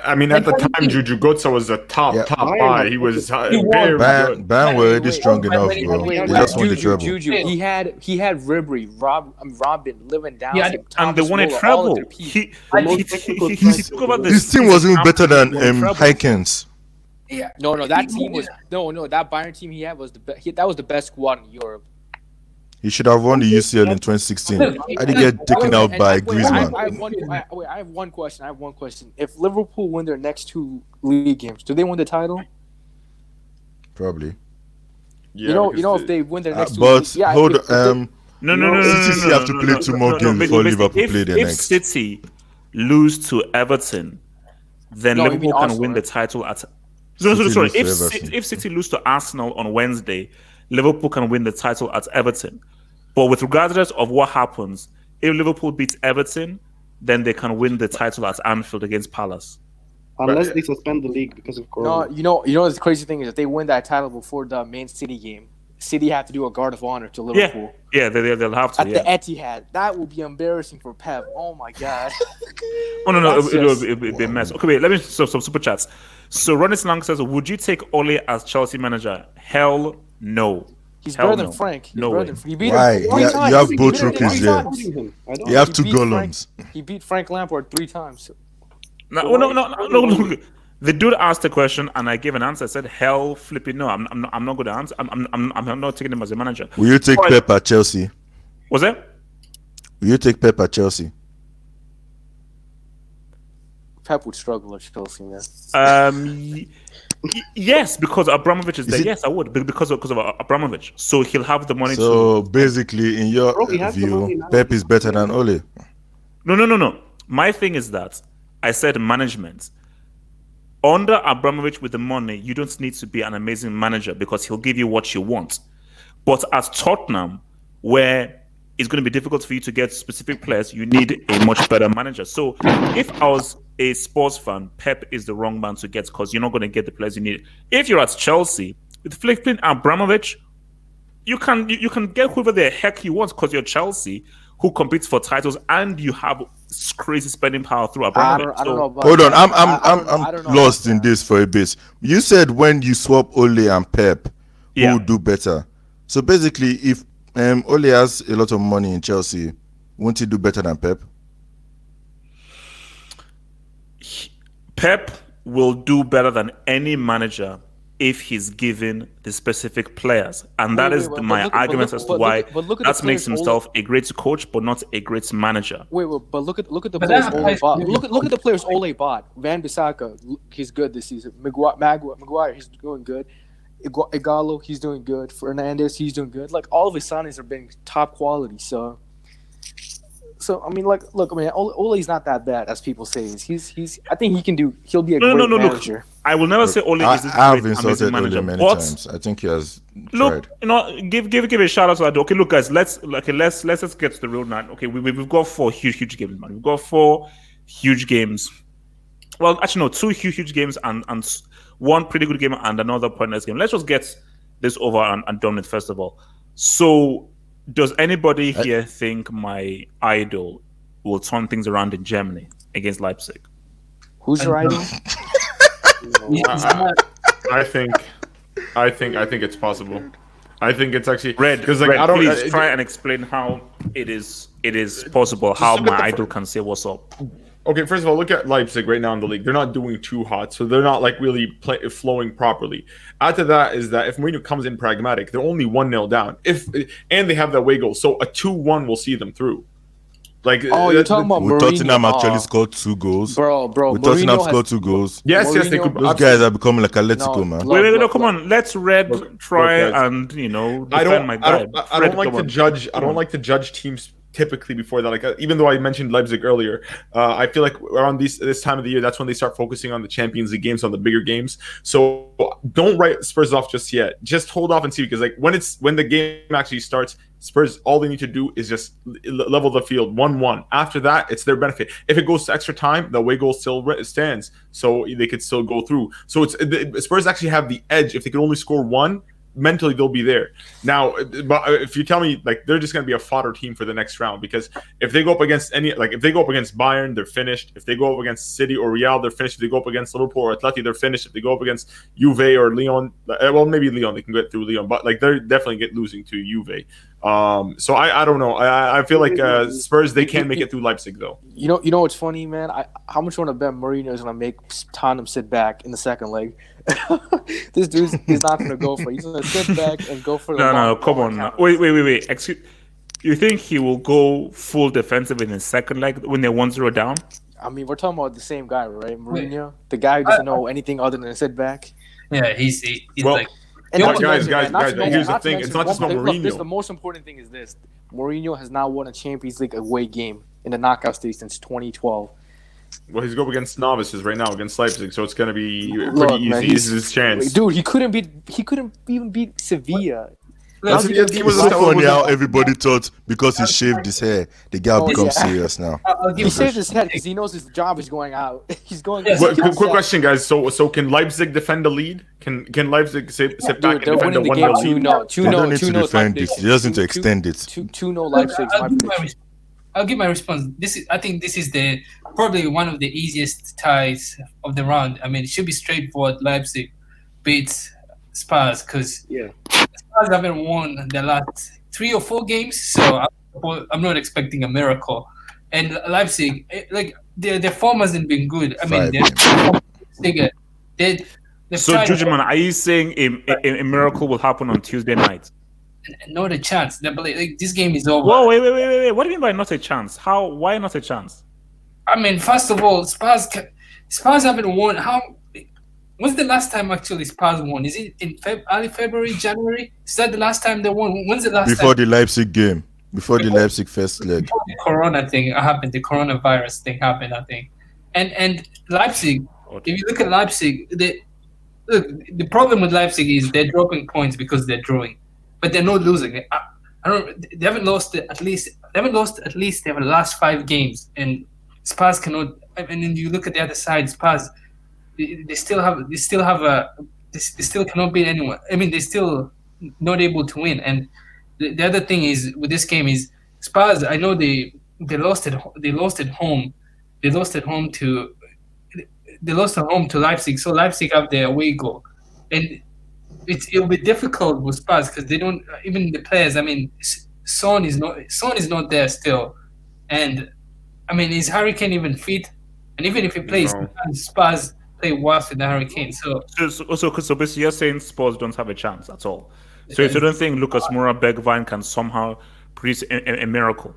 Speaker 2: I mean, at the time, Juju Götze was a top buy. He was very good.
Speaker 6: Bayern were already strong enough, bro. They just won the treble.
Speaker 5: Juju, he had Ribery, Robin, Lewandowski,
Speaker 1: and they won a treble. He spoke about
Speaker 6: His team was even better than Heinkens.
Speaker 5: Yeah. No, that team was that Bayern team he had was that was the best squad in Europe.
Speaker 6: He should have won the UCL in 2016. I didn't get taken out by Griezmann.
Speaker 5: I have one question. If Liverpool win their next 2 league games, do they win the title?
Speaker 6: Probably.
Speaker 2: Yeah,
Speaker 5: if they win their next 2
Speaker 6: but
Speaker 5: leagues. Yeah,
Speaker 6: hold
Speaker 1: No.
Speaker 6: City have to play 2 more games before Liverpool play their next.
Speaker 1: If City lose to Everton, then Liverpool can win the title at. Sorry. If City lose to Arsenal on Wednesday, Liverpool can win the title at Everton. But with regardless of what happens, if Liverpool beats Everton, then they can win the title at Anfield against Palace.
Speaker 4: Unless they suspend the league because of Corona.
Speaker 5: No, the crazy thing is if they win that title before the Man City game, City have to do a guard of honor to Liverpool.
Speaker 1: Yeah, they'll have to.
Speaker 5: At the Etihad. That will be embarrassing for Pep. Oh my God.
Speaker 1: No, it'll be a mess. Okay, wait, let me some super chats. So Ronnie Slang says, would you take Ole as Chelsea manager? Hell no.
Speaker 5: He's better than Frank.
Speaker 6: He beat Why? You have both rookies there. You have 2 golems.
Speaker 5: He beat Frank Lampard 3 times.
Speaker 1: No. The dude asked a question and I gave an answer. I said, "Hell, flipping no, I'm not going to answer. I'm not taking him as a manager."
Speaker 6: Will you take Pep at Chelsea?
Speaker 1: Was that?
Speaker 6: Will you take Pep at Chelsea?
Speaker 5: Pep would struggle at Chelsea, man.
Speaker 1: Yes, because Abramovich is there. Yes, I would, because of Abramovich. So he'll have the money.
Speaker 6: So basically, in your view, Pep is better than Ole.
Speaker 1: No. My thing is that I said management. Under Abramovich with the money, you don't need to be an amazing manager because he'll give you what you want. But at Tottenham, where it's going to be difficult for you to get specific players, you need a much better manager. So if I was a sports fan, Pep is the wrong man to get because you're not going to get the players you need. If you're at Chelsea, with flipping Abramovich, you can get whoever the heck you want because you're Chelsea, who competes for titles, and you have crazy spending power through Abramovich.
Speaker 6: Hold on, I'm lost in this for a bit. You said when you swap Ole and Pep, who would do better? So basically, if Ole has a lot of money in Chelsea, won't he do better than Pep?
Speaker 1: Pep will do better than any manager if he's given the specific players. And that is my argument as to why that makes himself a great coach, but not a great manager.
Speaker 5: But look at the players Ole bought. Look at the players Ole bought. Van Bissaka, he's good this season. Maguire, he's doing good. Igalo, he's doing good. Fernandez, he's doing good. Like all of his signings are being top quality. So I mean, Ole's not that bad as people say. I think he'll be a great manager.
Speaker 1: Look, I will never say Ole is this
Speaker 6: I've
Speaker 1: great,
Speaker 6: insulted
Speaker 1: manager.
Speaker 6: Ole many times. I think he has tried.
Speaker 1: Give a shout out to that. Okay, look, guys, let's get to the real nine. Okay, we've got 4 huge games, man. We've got 4 huge games. Well, actually, no, 2 huge games and 1 pretty good game and another pointless game. Let's just get this over and done with first of all. So, does anybody here think my idol will turn things around in Germany against Leipzig?
Speaker 5: Who's your idol?
Speaker 2: I think it's possible. I think it's actually
Speaker 1: Red. Because please try and explain how it is possible. How my idol can say what's up.
Speaker 2: Okay, first of all, look at Leipzig right now in the league. They're not doing too hot, so they're not like really flowing properly. After that is that if Mourinho comes in pragmatic, they're only 1-0 down. And they have that away goal, so a 2-1 will see them through. Like,
Speaker 5: you're talking about Mourinho.
Speaker 6: Tottenham actually scored 2 goals.
Speaker 5: Bro.
Speaker 6: Tottenham scored 2 goals.
Speaker 2: Yes, they could.
Speaker 6: Those guys are becoming like Atletico, man.
Speaker 1: Wait, come on. Let's Red try and defend my guy.
Speaker 2: I don't like to judge. I don't like to judge teams typically before that. Like even though I mentioned Leipzig earlier, I feel like around this time of the year, that's when they start focusing on the Champions League games, on the bigger games. So don't write Spurs off just yet. Just hold off and see, because like when the game actually starts, Spurs, all they need to do is just level the field 1-1. After that, it's their benefit. If it goes to extra time, the away goal still stands, so they could still go through. So Spurs actually have the edge. If they could only score one, mentally they'll be there. Now, but if you tell me like they're just going to be a fodder team for the next round, because if they go up against if they go up against Bayern, they're finished. If they go up against City or Real, they're finished. If they go up against Liverpool or Atletico, they're finished. If they go up against Juve or Lyon, well, maybe Lyon, they can get through Lyon, but like they're definitely losing to Juve. So I don't know. I feel like Spurs, they can make it through Leipzig though.
Speaker 5: You know what's funny, man? How much you want to bet Mourinho is going to make Tottenham sit back in the second leg? This dude's he's not going to go for it. He's going to sit back and go for the
Speaker 1: No, come on now. Wait. Excuse. You think he will go full defensive in the second leg when they're 1-0 down?
Speaker 5: I mean, we're talking about the same guy, right? Mourinho, the guy who doesn't know anything other than sit back.
Speaker 3: Yeah, he's
Speaker 2: well,
Speaker 3: like.
Speaker 2: And guys, here's the thing. It's not just about Mourinho.
Speaker 5: Look, the most important thing is this. Mourinho has not won a Champions League away game in the knockout stage since 2012.
Speaker 2: Well, he's going against novices right now against Leipzig, so it's going to be pretty easy. This is his chance.
Speaker 5: Dude, he couldn't even beat Sevilla.
Speaker 6: It was so funny how everybody thought because he shaved his hair, the guy becomes serious now.
Speaker 5: He shaved his head because he knows his job is going out. He's going.
Speaker 2: Quick question, guys. So can Leipzig defend the lead? Can Leipzig sit back and defend the 1-0 lead?
Speaker 6: They don't need to defend it. They just need to extend it.
Speaker 5: 2-0 Leipzig.
Speaker 3: I'll give my response. I think this is probably one of the easiest ties of the round. I mean, it should be straightforward. Leipzig beats Spurs because Spurs haven't won the last 3 or 4 games, so I'm not expecting a miracle. And Leipzig, their form hasn't been good. I mean,
Speaker 1: so, Jujuman, are you saying a miracle will happen on Tuesday night?
Speaker 3: Not a chance. This game is over.
Speaker 1: Whoa, wait. What do you mean by not a chance? How? Why not a chance?
Speaker 3: I mean, first of all, Spurs haven't won. When's the last time actually Spurs won? Is it in early February, January? Is that the last time they won? When's the last time?
Speaker 6: Before the Leipzig game. Before the Leipzig first leg.
Speaker 3: Before the Corona thing happened. The coronavirus thing happened, I think. And Leipzig, if you look at Leipzig, the problem with Leipzig is they're dropping points because they're drawing. But they're not losing. They haven't lost at least their last 5 games, and Spurs cannot. And then you look at the other side, Spurs, they still cannot beat anyone. I mean, they're still not able to win. And the other thing is with this game is Spurs. I know they lost at home. They lost at home to Leipzig. So Leipzig have their away goal, and it'll be difficult with Spurs because they don't even the players. I mean, Son is not there still, and I mean, is Harry Kane even fit? And even if he plays, Spurs play worse with the Harry Kane. So
Speaker 1: basically, you're saying Spurs don't have a chance at all. So you don't think Lucas Moura Bergwijn can somehow produce a miracle,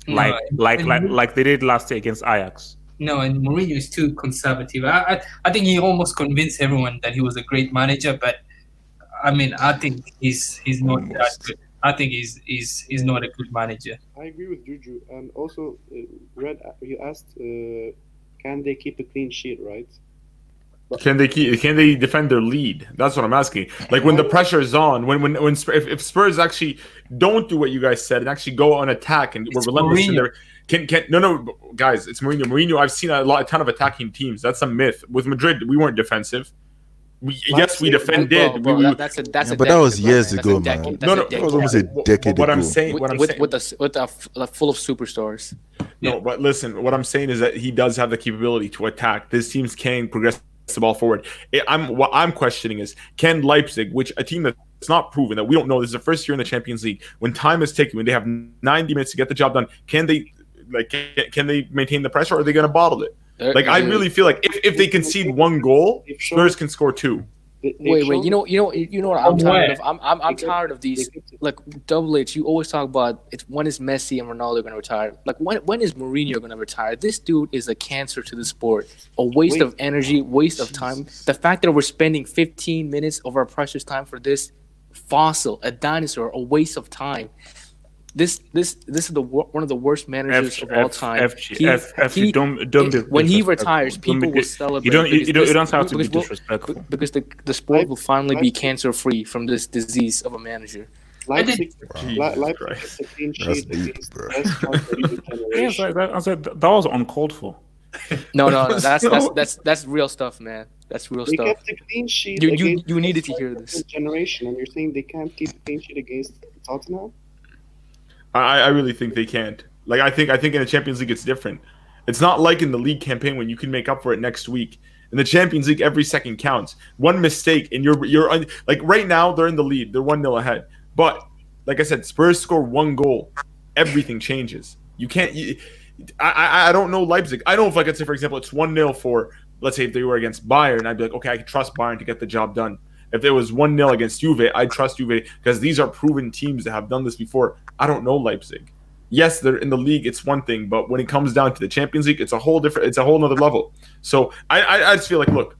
Speaker 1: like they did last year against Ajax?
Speaker 3: No, and Mourinho is too conservative. I think he almost convinced everyone that he was a great manager, but I mean, I think he's not that good. I think he's not a good manager.
Speaker 4: I agree with Juju, and also, Red, you asked, can they keep a clean sheet, right?
Speaker 2: Can they defend their lead? That's what I'm asking. Like when the pressure is on, if Spurs actually don't do what you guys said and actually go on attack and we're relentless in there. No, guys, it's Mourinho. Mourinho, I've seen a ton of attacking teams. That's a myth. With Madrid, we weren't defensive. We defended.
Speaker 5: But
Speaker 6: that was years ago, man. That was almost a decade ago.
Speaker 5: With full of superstars.
Speaker 2: No, but listen, what I'm saying is that he does have the capability to attack. These teams can progress the ball forward. What I'm questioning is, can Leipzig, which a team that's not proven, that we don't know, this is the first year in the Champions League, when time is ticking, when they have 90 minutes to get the job done, can they maintain the pressure, or are they going to bottle it? I really feel like if they concede 1 goal, Spurs can score 2.
Speaker 5: Wait. You know what I'm tired of? I'm tired of these. Like Double H, you always talk about when is Messi and Ronaldo going to retire? Like when is Mourinho going to retire? This dude is a cancer to the sport. A waste of energy, waste of time. The fact that we're spending 15 minutes of our precious time for this fossil, a dinosaur, a waste of time. this is one of the worst managers of all time.
Speaker 1: When
Speaker 5: he retires, people will celebrate.
Speaker 1: You don't have to be disrespectful.
Speaker 5: Because the sport will finally be cancer-free from this disease of a manager.
Speaker 4: Leipzig is a clean sheet against the best generation.
Speaker 1: Yes, I said that was uncalled for.
Speaker 5: No, that's real stuff, man. That's real
Speaker 4: They
Speaker 5: stuff.
Speaker 4: kept a clean sheet.
Speaker 5: You needed to hear this.
Speaker 4: Generation, and you're saying they can't keep a clean sheet against Tottenham?
Speaker 2: I really think they can't. Like I think in the Champions League it's different. It's not like in the league campaign when you can make up for it next week. In the Champions League, every second counts. One mistake and you're like right now they're in the lead. They're 1-0 ahead. But like I said, Spurs score one goal, everything changes. You can't. I don't know Leipzig. I know if I could say, for example, it's 1-0 for, let's say if they were against Bayern, I'd be like, okay, I can trust Bayern to get the job done. If it was 1-0 against Juve, I'd trust Juve because these are proven teams that have done this before. I don't know Leipzig. Yes, they're in the league. It's one thing, but when it comes down to the Champions League, it's a whole nother level. So I just feel like, look,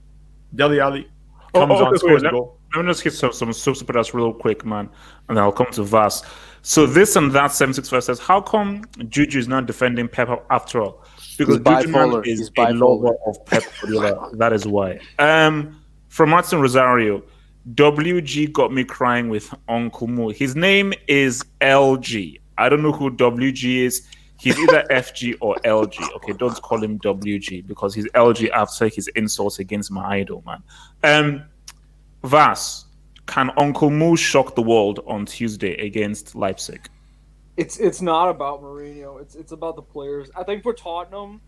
Speaker 2: Dele Alli comes on, scores a goal.
Speaker 1: Let me just hit some super chats real quick, man, and then I'll come to Vas. So this and that 765 says, how come Juju is not defending Pep after all? Because Juju is a lover of Pep Guardiola. That is why. From Martin Rosario, WG got me crying with Uncle Mo. His name is LG. I don't know who WG is. He's either FG or LG. Okay, don't call him WG because he's LG after his insults against my idol, man. Vas, can Uncle Mo shock the world on Tuesday against Leipzig?
Speaker 7: It's not about Mourinho. It's about the players. I think for Tottenham,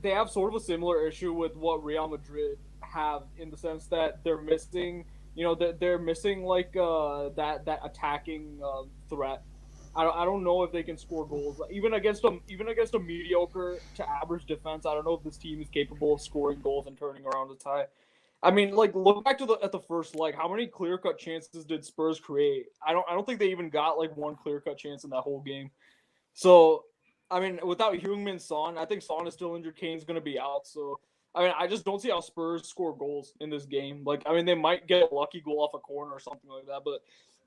Speaker 7: they have sort of a similar issue with what Real Madrid have in the sense that they're missing. They're missing like that attacking threat. I don't know if they can score goals even against a mediocre to average defense. I don't know if this team is capable of scoring goals and turning around a tie. I mean, like, look back at the first leg. How many clear-cut chances did Spurs create? I don't think they even got like one clear-cut chance in that whole game. So, I mean, without Heung-min Son, I think Son is still injured. Kane's going to be out. So, I mean, I just don't see how Spurs score goals in this game. Like, I mean, they might get a lucky goal off a corner or something like that. But,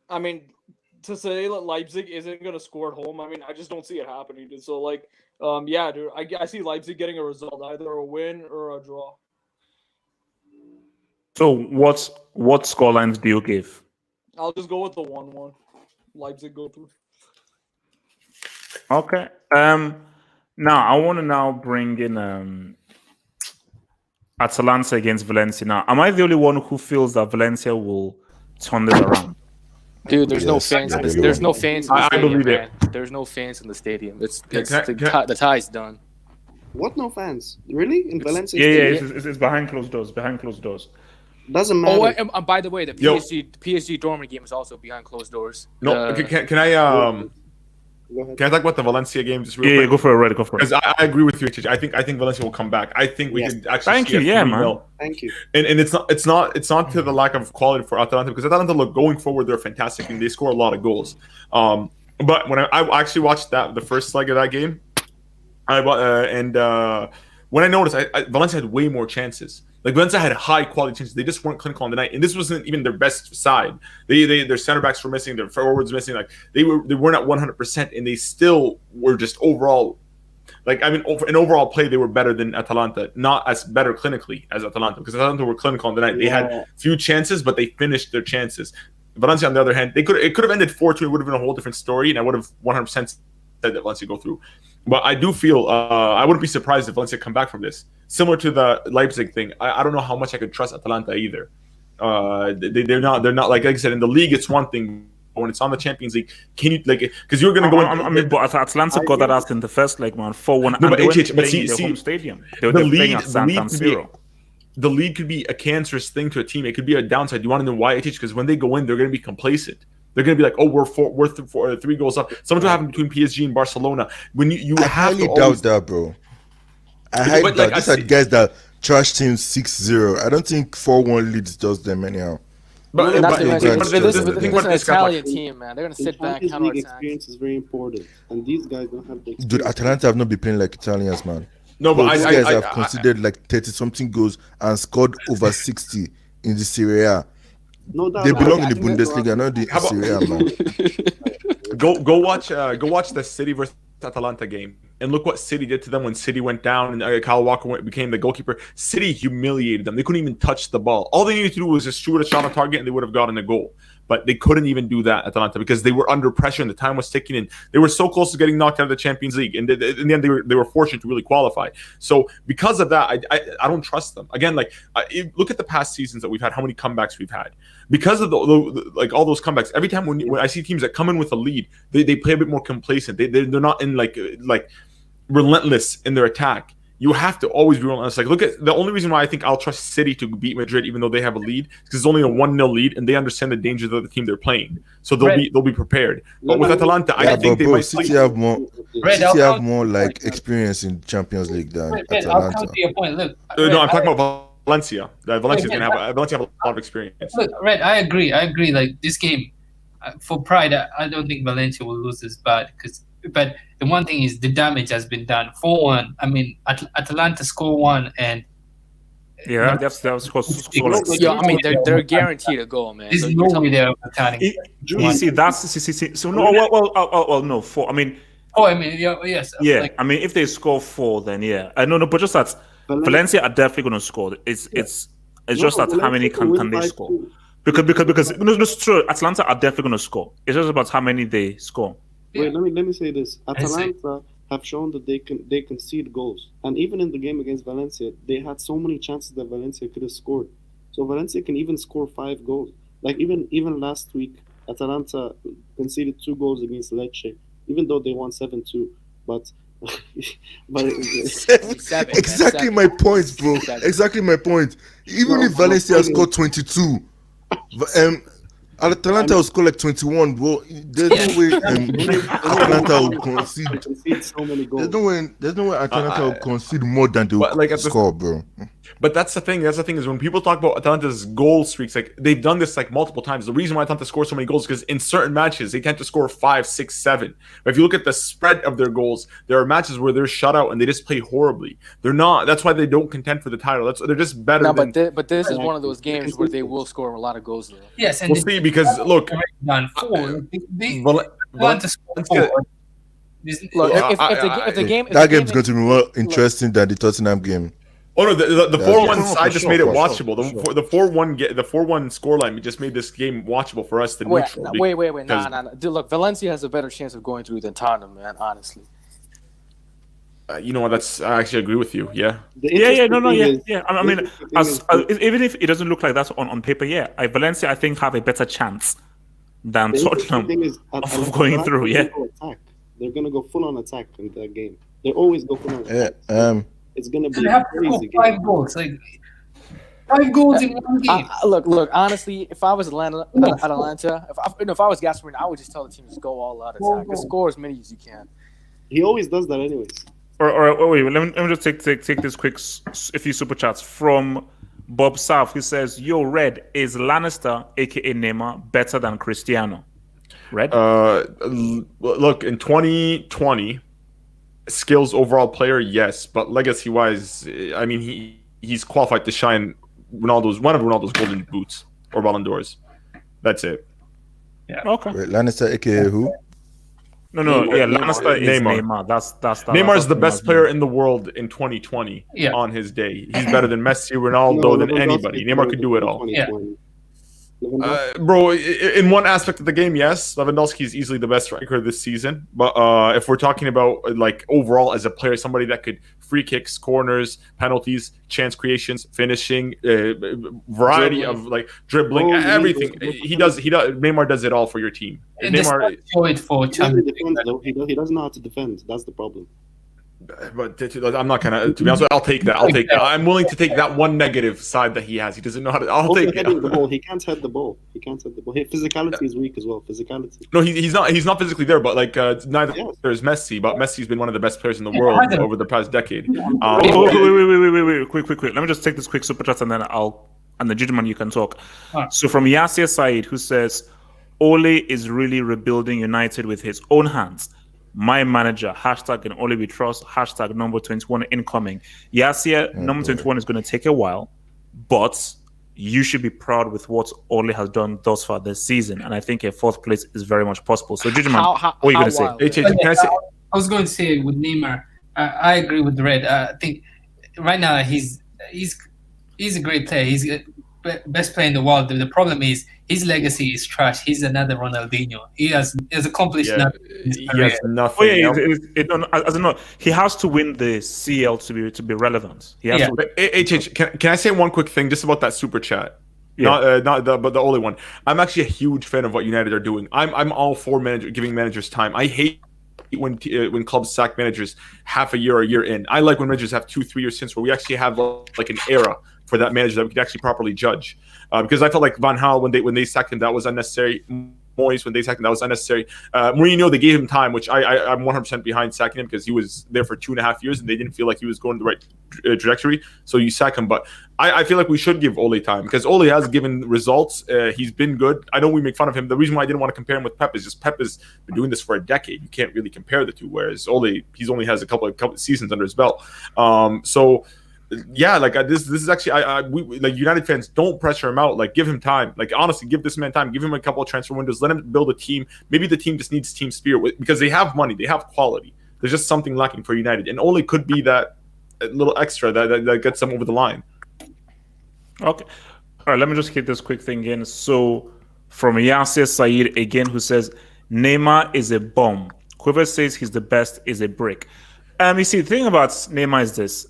Speaker 7: I mean, to say that Leipzig isn't going to score at home, I mean, I just don't see it happening, dude. So, like, yeah, dude, I see Leipzig getting a result, either a win or a draw.
Speaker 1: So what scorelines do you give?
Speaker 7: I'll just go with the 1-1. Leipzig go through.
Speaker 1: Okay. Now I want to bring in Atalanta against Valencia. Now, am I the only one who feels that Valencia will turn this around?
Speaker 5: Dude, there's no fans. There's no fans in the stadium,
Speaker 2: believe
Speaker 5: man. There's no fans in the stadium. The tie's done.
Speaker 4: What? No fans? Really? In Valencia?
Speaker 1: Yeah, it's behind closed doors. Behind closed doors.
Speaker 4: Doesn't matter.
Speaker 5: Oh, by the way, the PSG Dortmund game is also behind closed doors.
Speaker 2: No, can I can I talk about the Valencia game just real quick?
Speaker 1: Yeah, go for it.
Speaker 2: Because I agree with you, HH. I think Valencia will come back. I think we can actually.
Speaker 1: Thank you, man.
Speaker 4: Thank you.
Speaker 2: And it's not to the lack of quality for Atalanta because Atalanta look going forward they're fantastic and they score a lot of goals. But when I actually watched the first leg of that game, when I noticed Valencia had way more chances. Like Valencia had high quality chances. They just weren't clinical on the night, and this wasn't even their best side. Their center backs were missing, their forwards missing. Like they weren't at 100%, and they still were just overall. Like I mean, in overall play, they were better than Atalanta, not as better clinically as Atalanta because Atalanta were clinical on the night. They had few chances, but they finished their chances. Valencia, on the other hand, it could have ended 4-2. It would have been a whole different story, and I would have 100% said that Valencia go through. But I do feel I wouldn't be surprised if Valencia come back from this. Similar to the Leipzig thing, I don't know how much I could trust Atalanta either. They're not like I said in the league. It's one thing, but when it's on the Champions League, can you like because you're gonna go?
Speaker 1: But Atlanta got that out in the first leg, man, 4-1.
Speaker 2: No, but
Speaker 1: home stadium. They were playing at San Siro.
Speaker 2: The lead could be a cancerous thing to a team. It could be a downside. You want to know why, HH? Because when they go in, they're going to be complacent. They're going to be like, oh, we're 3 goals up. Something will happen between PSG and Barcelona. When you
Speaker 6: I highly doubt that, bro. I highly doubt. These are guys that trash teams 6-0. I don't think 4-1 leads just them anyhow.
Speaker 5: But this is an Italian team, man. They're going to sit back,
Speaker 4: counter attack. Experience is very important, and these guys don't have the experience.
Speaker 6: Dude, Atalanta have not been playing like Italians, man.
Speaker 2: No, but
Speaker 6: these guys have considered like 30-something goals and scored over 60 in the Serie A.
Speaker 4: No doubt.
Speaker 6: They belong in the Bundesliga, not the Serie A, man.
Speaker 2: Go watch the City versus Atalanta game and look what City did to them when City went down and Kyle Walker became the goalkeeper. City humiliated them. They couldn't even touch the ball. All they needed to do was just shoot a shot on target and they would have gotten a goal. But they couldn't even do that, Atalanta, because they were under pressure and the time was ticking. And they were so close to getting knocked out of the Champions League. And in the end, they were fortunate to really qualify. So because of that, I don't trust them. Again, look at the past seasons that we've had, how many comebacks we've had. Because of all those comebacks, every time when I see teams that come in with a lead, they play a bit more complacent. They're not in like relentless in their attack. You have to always be relentless. Look at the only reason why I think I'll trust City to beat Madrid, even though they have a lead, is because it's only a 1-0 lead, and they understand the dangers of the team they're playing, so they'll be prepared. But with Atalanta, I think they might.
Speaker 6: City have more like experience in Champions League than Atalanta.
Speaker 3: I'll come to your point. Look,
Speaker 2: no, I'm talking about Valencia. Valencia's gonna have a lot of experience.
Speaker 3: Look, Red, I agree. Like this game, for pride, I don't think Valencia will lose this bad but the one thing is the damage has been done. 4-1. I mean, Atalanta score 1 and
Speaker 1: that was
Speaker 5: Yeah, I mean they're guaranteed a goal, man.
Speaker 3: There's no way they're attacking.
Speaker 1: You see, so no. Well, no. 4. I mean,
Speaker 3: yes.
Speaker 1: Yeah, I mean, if they score 4, then yeah. No, but just that Valencia are definitely going to score. It's just that how many can they score? Because it's true. Atlanta are definitely going to score. It's just about how many they score.
Speaker 4: Wait, let me say this. Atalanta have shown that they concede goals, and even in the game against Valencia, they had so many chances that Valencia could have scored. So Valencia can even score 5 goals. Like even last week, Atalanta conceded 2 goals against Lecce, even though they won 7-2. But
Speaker 6: exactly my point, bro. Exactly my point. Even if Valencia scored 22, Atalanta will score like 21, bro. There's no way Atalanta will concede
Speaker 4: so many goals.
Speaker 6: There's no way Atalanta will concede more than they will score, bro.
Speaker 2: But that's the thing. That's the thing is when people talk about Atalanta's goal streaks, they've done this multiple times. The reason why Atalanta scores so many goals is because in certain matches they tend to score 5, 6, 7. But if you look at the spread of their goals, there are matches where they're shut out and they just play horribly. They're not. That's why they don't contend for the title. They're just better.
Speaker 5: No, but this is one of those games where they will score a lot of goals. Though.
Speaker 3: Yes, and
Speaker 2: we'll see because look,
Speaker 3: they want to score 4.
Speaker 5: Look, if the game
Speaker 6: that game is going to be more interesting than the Tottenham game.
Speaker 2: Oh no, the 4-1 side just made it watchable. The 4-1 scoreline just made this game watchable for us.
Speaker 5: Wait. Nah. Dude, look, Valencia has a better chance of going through than Tottenham, man. Honestly.
Speaker 2: You know what? I actually agree with you. Yeah.
Speaker 1: Yeah. I mean, even if it doesn't look like that on paper, Valencia I think have a better chance than Tottenham of going through. Yeah.
Speaker 4: They're gonna go full on attack in that game. They always go full on attack.
Speaker 3: It's gonna be crazy. 5 goals, 5 goals in one game.
Speaker 5: Look. Honestly, if I was Atlanta, if I was Gasperini, I would just tell the team to go all out attack. Just score as many as you can.
Speaker 4: He always does that, anyways.
Speaker 1: Wait. Let me just take this quick a few super chats from Bob South. He says, "Yo, Red, is Lannister, aka Neymar, better than Cristiano?" Red.
Speaker 2: Look, in 2020. Skills overall player, yes, but legacy wise, I mean he's qualified to shine one of Ronaldo's golden boots or Ballon d'Ors. That's it.
Speaker 1: Yeah. Okay.
Speaker 6: Wait, Lannister, aka who?
Speaker 1: No. Lannister is Neymar. That's
Speaker 2: Neymar is the best player in the world in 2020 on his day. He's better than Messi, Ronaldo, than anybody. Neymar could do it all.
Speaker 3: Yeah.
Speaker 2: Bro, in one aspect of the game, yes, Lewandowski is easily the best striker this season. But if we're talking about overall as a player, somebody that could free kicks, corners, penalties, chance creations, finishing, variety of dribbling, everything. He does. Neymar does it all for your team.
Speaker 3: And
Speaker 2: Neymar
Speaker 3: show it for Champions
Speaker 4: League. He doesn't know how to defend. That's the problem.
Speaker 2: But I'm not gonna. To be honest, I'll take that. I'm willing to take that one negative side that he has. He doesn't know how to. I'll take it.
Speaker 4: The ball. He can't head the ball. His physicality is weak as well. Physicality.
Speaker 2: No, he's not. He's not physically there. But neither there's Messi. But Messi's been one of the best players in the world over the past decade.
Speaker 1: Wait. Quick. Let me just take this quick super chat and then the gentleman you can talk. So from Yasir Said, who says, Ole is really rebuilding United with his own hands. My manager, hashtag and Ole we trust, hashtag number 21 incoming. Yasir, number 21 is going to take a while, but you should be proud with what Ole has done thus far this season, and I think a fourth place is very much possible. So, Jujuman, what are you going to say?
Speaker 3: I was going to say with Neymar, I agree with Red. I think right now he's a great player. He's the best player in the world. The problem is his legacy is trash. He's another Ronaldinho. He has accomplished nothing.
Speaker 2: He has nothing.
Speaker 1: He has to win the CL to be relevant. He has to.
Speaker 2: Can I say one quick thing just about that super chat?
Speaker 1: Yeah.
Speaker 2: Not the only one. I'm actually a huge fan of what United are doing. I'm all for giving managers time. I hate when clubs sack managers half a year or a year in. I like when managers have 2-3 years since where we actually have like an era for that manager that we could actually properly judge. Because I felt like Van Gaal when they sacked him, that was unnecessary. Moyes, when they sacked him, that was unnecessary. Mourinho, they gave him time, which I'm 100% behind sacking him because he was there for 2.5 years and they didn't feel like he was going the right trajectory. So you sack him. But I feel like we should give Ole time because Ole has given results. He's been good. I know we make fun of him. The reason why I didn't want to compare him with Pep is just Pep has been doing this for a decade. You can't really compare the two. Whereas Ole, he's only has a couple of seasons under his belt. Yeah, like this is actually we like United fans, don't pressure him out. Like give him time. Like honestly, give this man time. Give him a couple of transfer windows. Let him build a team. Maybe the team just needs team spirit because they have money, they have quality. There's just something lacking for United, and Ole could be that little extra that gets them over the line.
Speaker 1: Okay, all right. Let me just hit this quick thing again. So from Yasser Saeed again, who says Neymar is a bomb. Whoever says he's the best is a brick. You see, the thing about Neymar is this.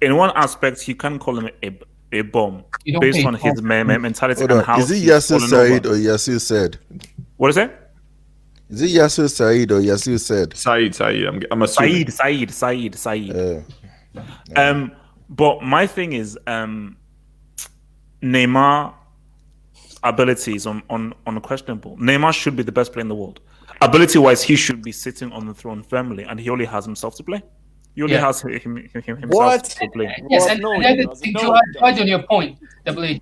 Speaker 1: In one aspect, you can call him a bomb based on his mentality and how.
Speaker 6: Is it Yasser Said or Yasser said?
Speaker 1: What is that?
Speaker 6: Is it Yasser Said or Yasser said?
Speaker 2: Said. I'm assuming.
Speaker 1: Said. But my thing is, Neymar ability is unquestionable. Neymar should be the best player in the world. Ability-wise, he should be sitting on the throne firmly, and he only has himself to play. He only has himself to play.
Speaker 3: Yes, and the other thing to add on your point, W,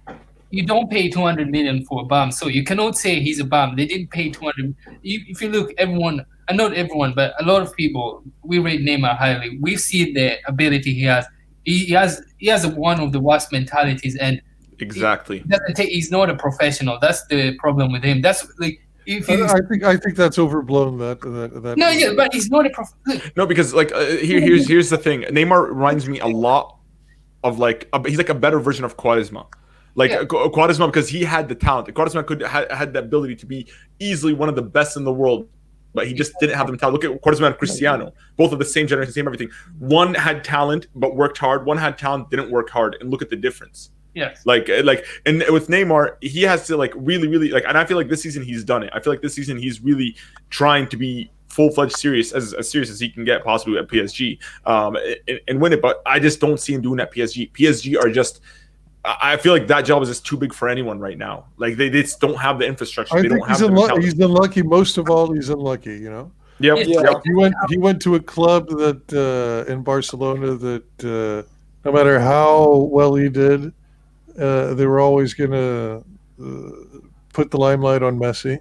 Speaker 3: you don't pay 200 million for a bomb, so you cannot say he's a bomb. They didn't pay 200. If you look, everyone, and not everyone, but a lot of people, we rate Neymar highly. We see the ability he has. He has one of the worst mentalities, and
Speaker 2: exactly.
Speaker 3: He's not a professional. That's the problem with him. That's like.
Speaker 8: I think that's overblown. That
Speaker 3: no, yeah, but he's not a
Speaker 2: no, because like here's the thing. Neymar reminds me a lot of he's like a better version of Quaresma. Quaresma, because he had the talent. Quaresma had the ability to be easily one of the best in the world, but he just didn't have the mentality. Look at Quaresma and Cristiano, both of the same generation, same everything. One had talent but worked hard. One had talent, didn't work hard, and look at the difference.
Speaker 3: Yes.
Speaker 2: And with Neymar, he has to really and I feel like this season he's done it. I feel like this season he's really trying to be full-fledged serious as serious as he can get possibly at PSG and win it. But I just don't see him doing that at PSG. PSG are just. I feel like that job is just too big for anyone right now. Like they just don't have the infrastructure. They don't have
Speaker 8: he's unlucky. Most of all, he's unlucky. You know.
Speaker 2: Yep.
Speaker 8: He went to a club that in Barcelona that no matter how well he did. They were always going to put the limelight on Messi,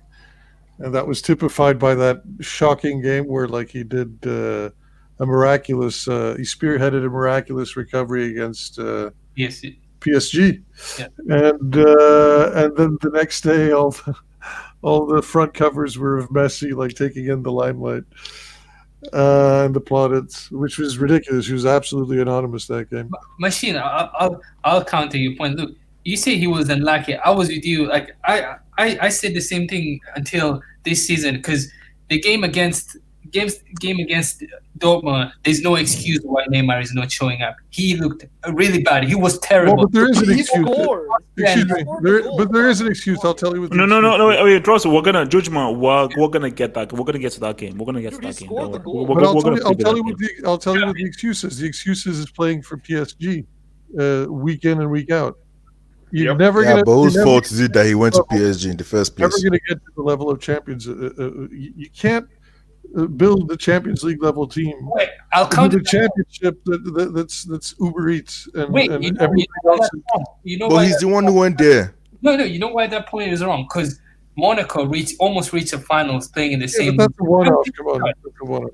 Speaker 8: and that was typified by that shocking game where, he did a miraculous. He spearheaded a miraculous recovery against PSG, and then the next day, all the front covers were of Messi taking in the limelight. And the plaudits, which was ridiculous. He was absolutely anonymous that game.
Speaker 3: Machine, I'll counter your point. Look, you say he was unlucky. I was with you. I said the same thing until this season because the game against Dortmund, there's no excuse why Neymar is not showing up. He looked really bad. He was terrible.
Speaker 8: Well, but there is an excuse. Excuse me. There is an excuse. I'll tell you what.
Speaker 1: No. Wait, Dross, we're gonna judgment. We're gonna get that. We're gonna get to that game. We're gonna get to that game.
Speaker 8: I'll tell you what the excuse is. The excuse is playing for PSG week in and week out. You're never gonna.
Speaker 6: But whose fault is it that he went to PSG in the first place?
Speaker 8: Never gonna get to the level of champions. You can't build the Champions League level team.
Speaker 3: Wait, I'll counter
Speaker 8: the championship that's Uber Eats and everything else.
Speaker 6: But he's the one who went there.
Speaker 3: No. You know why that point is wrong? Because Monaco almost reached the finals playing in the same.
Speaker 8: But that's a one-off. Come on.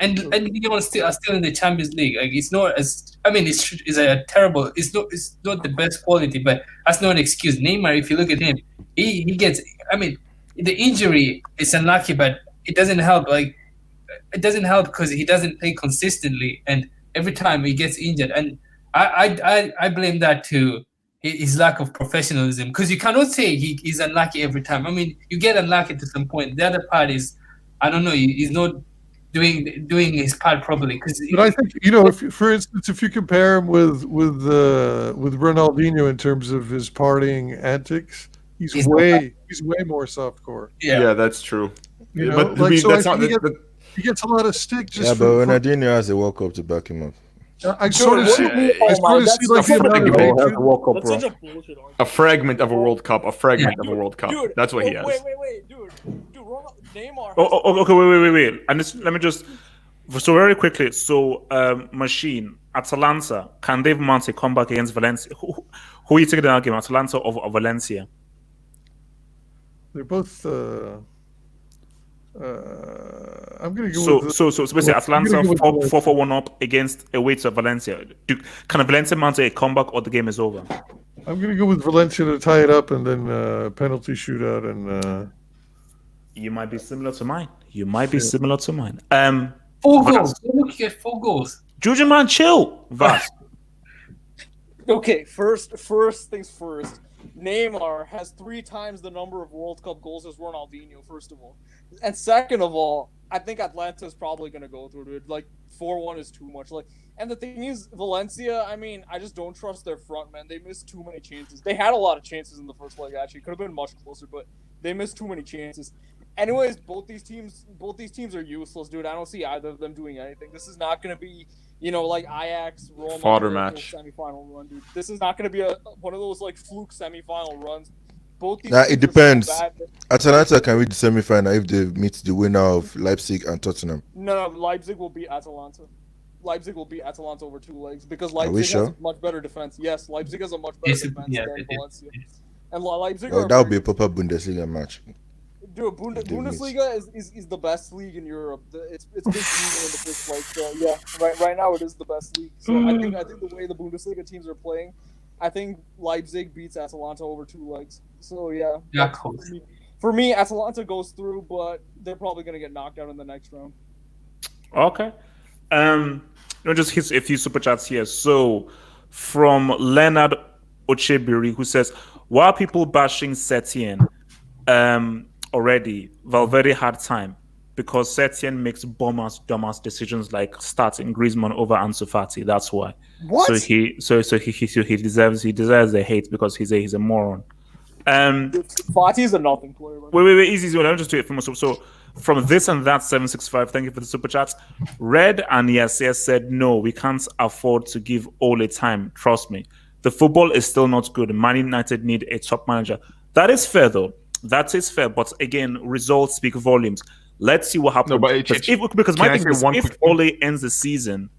Speaker 3: and Lyon are still in the Champions League. Like it's not as it's a terrible. It's not the best quality, but that's not an excuse. Neymar, if you look at him, he gets. The injury is unlucky, but it doesn't help. Like it doesn't help because he doesn't play consistently, and every time he gets injured, and I blame that to his lack of professionalism, because you cannot say he's unlucky every time. You get unlucky to some point. The other part is, I don't know, he's not doing his part properly.
Speaker 8: But I think for instance, if you compare him with Ronaldinho in terms of his partying antics, he's way more softcore.
Speaker 2: Yeah, that's true.
Speaker 8: He gets a lot of stick. But
Speaker 6: Ronaldinho has a World Cup to back him up.
Speaker 8: I sort of see like the amount of
Speaker 2: a fragment of a World Cup. A fragment of a World Cup.
Speaker 7: Dude,
Speaker 2: that's what he has.
Speaker 7: Wait, dude, Neymar.
Speaker 1: Okay, wait. And let me just very quickly. So, Machine, Atalanta, can Dave Monte come back against Valencia? Who are you taking that game, Atalanta or Valencia?
Speaker 8: They're both. I'm going to go.
Speaker 1: So basically, Atalanta 4-1 up against away to Valencia. Can Valencia mount a comeback, or the game is over?
Speaker 8: I'm going to go with Valencia to tie it up, and then penalty shootout. And
Speaker 1: you might be similar to mine. 4
Speaker 3: goals. Look at 4 goals.
Speaker 1: Juju, man, chill. Vas.
Speaker 7: Okay, first things first. Neymar has 3 times the number of World Cup goals as Ronaldinho, first of all. And second of all, I think Atlanta is probably going to go through it. 4-1 is too much. And the thing is, Valencia, I just don't trust their front, man. They missed too many chances. They had a lot of chances in the first leg, actually. Could have been much closer, but they missed too many chances. Anyways, both these teams are useless, dude. I don't see either of them doing anything. This is not going to be, like Ajax, Roma,
Speaker 2: fodder match
Speaker 7: semifinal run, dude. This is not going to be one of those fluke semifinal runs. Both these
Speaker 6: it depends. Atalanta can reach the semi-final if they meet the winner of Leipzig and Tottenham.
Speaker 7: No, Leipzig will beat Atalanta. Leipzig will beat Atalanta over 2 legs because Leipzig has a much better defense. Yes, Leipzig has a much better defense than Valencia. And Leipzig
Speaker 6: that would be a proper Bundesliga match.
Speaker 7: Dude, Bundesliga is the best league in Europe. It's been proven in the first place. So yeah, right now it is the best league. So I think the way the Bundesliga teams are playing, I think Leipzig beats Atalanta over 2 legs. So yeah. For me, Atalanta goes through, but they're probably gonna get knocked out in the next round.
Speaker 1: Okay. Just hit a few super chats here. So from Leonard Ochebiri, who says, why are people bashing Setien? Already, Valverde had time because Setien makes dumbass decisions like starting Griezmann over Ansu Fati. That's why.
Speaker 7: What?
Speaker 1: So he deserves the hate because he's a moron.
Speaker 7: Fati is a nothing player.
Speaker 1: Wait, easy. Let me just do it for myself. So from this and that 765, thank you for the super chats. Red and yes said no, we can't afford to give Ole time. Trust me, the football is still not good. Man United need a top manager. That is fair though. That is fair, but again, results speak volumes. Let's see what happens.
Speaker 2: No, but
Speaker 1: because my thing is, if Ole ends the season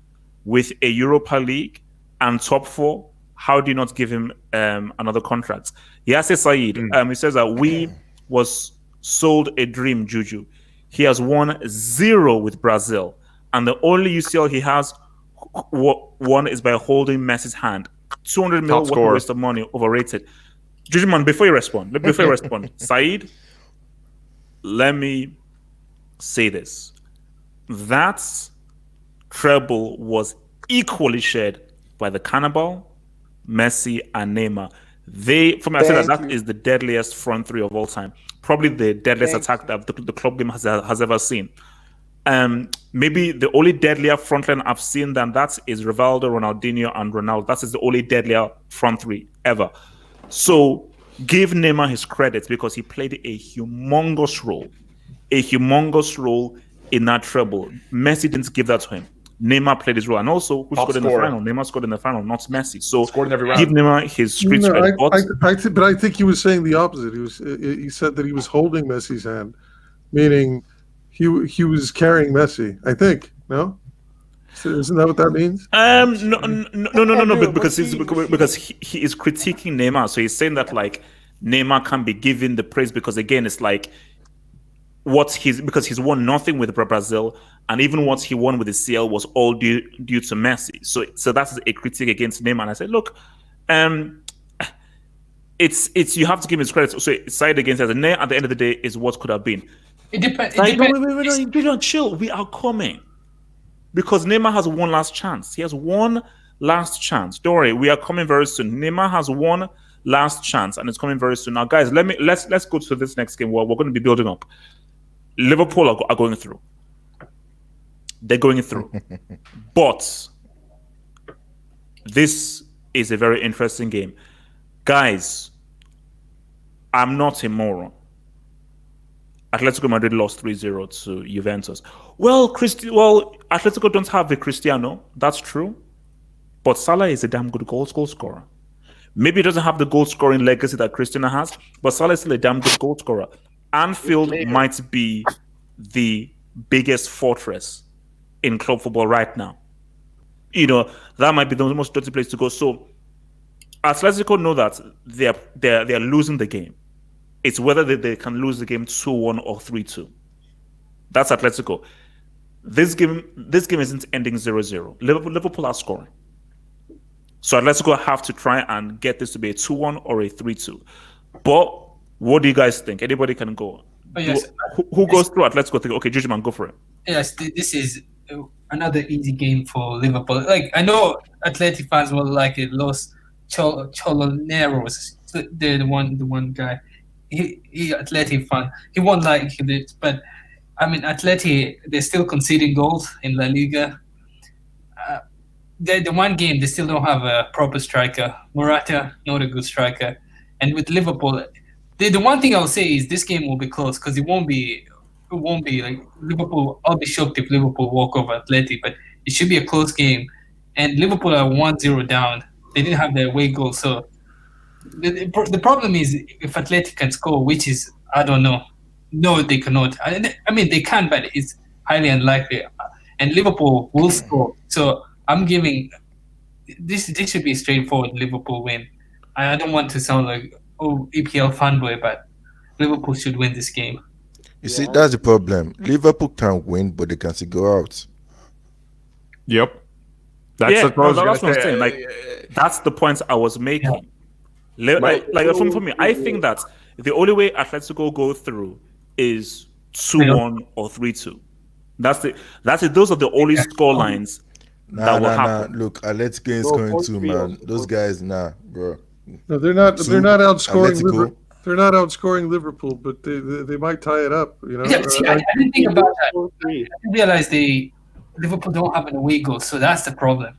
Speaker 1: with a Europa League and top 4, how do you not give him another contract? Yasser Saeed, he says that we was sold a dream, Juju. He has won 0 with Brazil, and the only UCL he has won is by holding Messi's hand. 200 million, what a waste of money, overrated. Juju, man, before you respond, Saeed, let me say this. That treble was equally shared by the Cannibal, Messi, and Neymar. I say that is the deadliest front 3 of all time. Probably the deadliest attack that the club game has ever seen. Maybe the only deadlier front line I've seen than that is Rivaldo, Ronaldinho, and Ronaldo. That is the only deadlier front 3 ever. So give Neymar his credit because he played a humongous role in that treble. Messi didn't give that to him. Neymar played his role, and also who scored in the final? Neymar scored in the final, not Messi. So
Speaker 2: scored in every round.
Speaker 1: Give Neymar his street credit.
Speaker 8: But I think he was saying the opposite. He said that he was holding Messi's hand, meaning he was carrying Messi. I think no. Isn't that what that means?
Speaker 1: No. Because he is critiquing Neymar, so he's saying that Neymar can be given the praise because again, it's because he's won nothing with Brazil, and even what he won with the CL was all due to Messi. So that's a critique against Neymar. And I said, look, it's you have to give him his credit. So it's side against us, and at the end of the day, is what could have been.
Speaker 3: It depends.
Speaker 1: Wait, chill. We are coming because Neymar has one last chance. He has one last chance. Don't worry, we are coming very soon. Neymar has one last chance, and it's coming very soon. Now, guys, let's go to this next game where we're going to be building up. Liverpool are going through. They're going through, but this is a very interesting game, guys. I'm not a moron. Atletico Madrid lost 3-0 to Juventus. Well, Atletico don't have a Cristiano. That's true. But Salah is a damn good goal scorer. Maybe he doesn't have the goal scoring legacy that Cristiano has, but Salah is still a damn good goal scorer. Anfield might be the biggest fortress in club football right now. That might be the most dirty place to go. So Atletico know that they're losing the game. It's whether they can lose the game 2-1 or 3-2. That's Atletico. This game isn't ending 0-0. Liverpool are scoring. So Atletico have to try and get this to be a 2-1 or a 3-2. But what do you guys think? Anybody can go.
Speaker 3: Oh, yes.
Speaker 1: Who goes through Atletico? Okay, Jujiman, go for it.
Speaker 3: Yes, this is another easy game for Liverpool. Like, I know Athletic fans will like it. Los Choloneros, the one guy. He Athletic fan. He won't like it, but I mean, Atleti, they're still conceding goals in La Liga. The one game they still don't have a proper striker. Morata, not a good striker. And with Liverpool, the one thing I'll say is this game will be close because it won't be like Liverpool. I'll be shocked if Liverpool walk over Atleti, but it should be a close game. And Liverpool are 1-0 down. They didn't have their away goal, so the problem is if Atleti can score, which is I don't know. No, they cannot. I mean, they can, but it's highly unlikely. And Liverpool will score. So I'm giving this should be a straightforward Liverpool win. I don't want to sound like EPL fanboy, but Liverpool should win this game.
Speaker 6: You see, that's the problem. Liverpool can win, but they can still go out.
Speaker 2: Yep.
Speaker 1: That's what I'm saying. Like, that's the point I was making. Yeah. For me, I think that the only way Atletico go through is 2-1 or 3-2. That's it. Those are the only score lines that will happen.
Speaker 6: Look, Atletico is going to, man. Those guys, bro.
Speaker 8: No, they're not outscoring. They're not outscoring Liverpool, but they might tie it up.
Speaker 3: Yeah, see, I didn't think about that. I didn't realize Liverpool don't have an away goal, so that's the problem.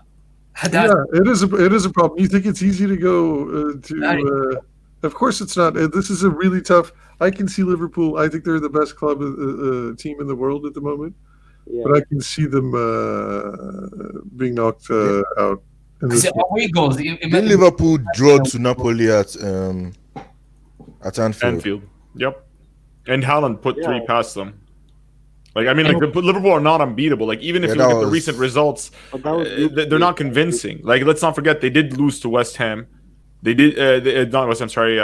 Speaker 8: It is a problem. You think it's easy to go to? Of course, it's not. This is a really tough. I can see Liverpool. I think they're the best club team in the world at the moment, but I can see them being knocked out.
Speaker 3: Away goals.
Speaker 6: Did Liverpool draw to Napoli at Anfield?
Speaker 2: Yep. And Haaland put 3 past them. Like, I mean, Liverpool are not unbeatable. Like, even if you look at the recent results, they're not convincing. Like, let's not forget, they did lose to West Ham. They did not West Ham. Sorry,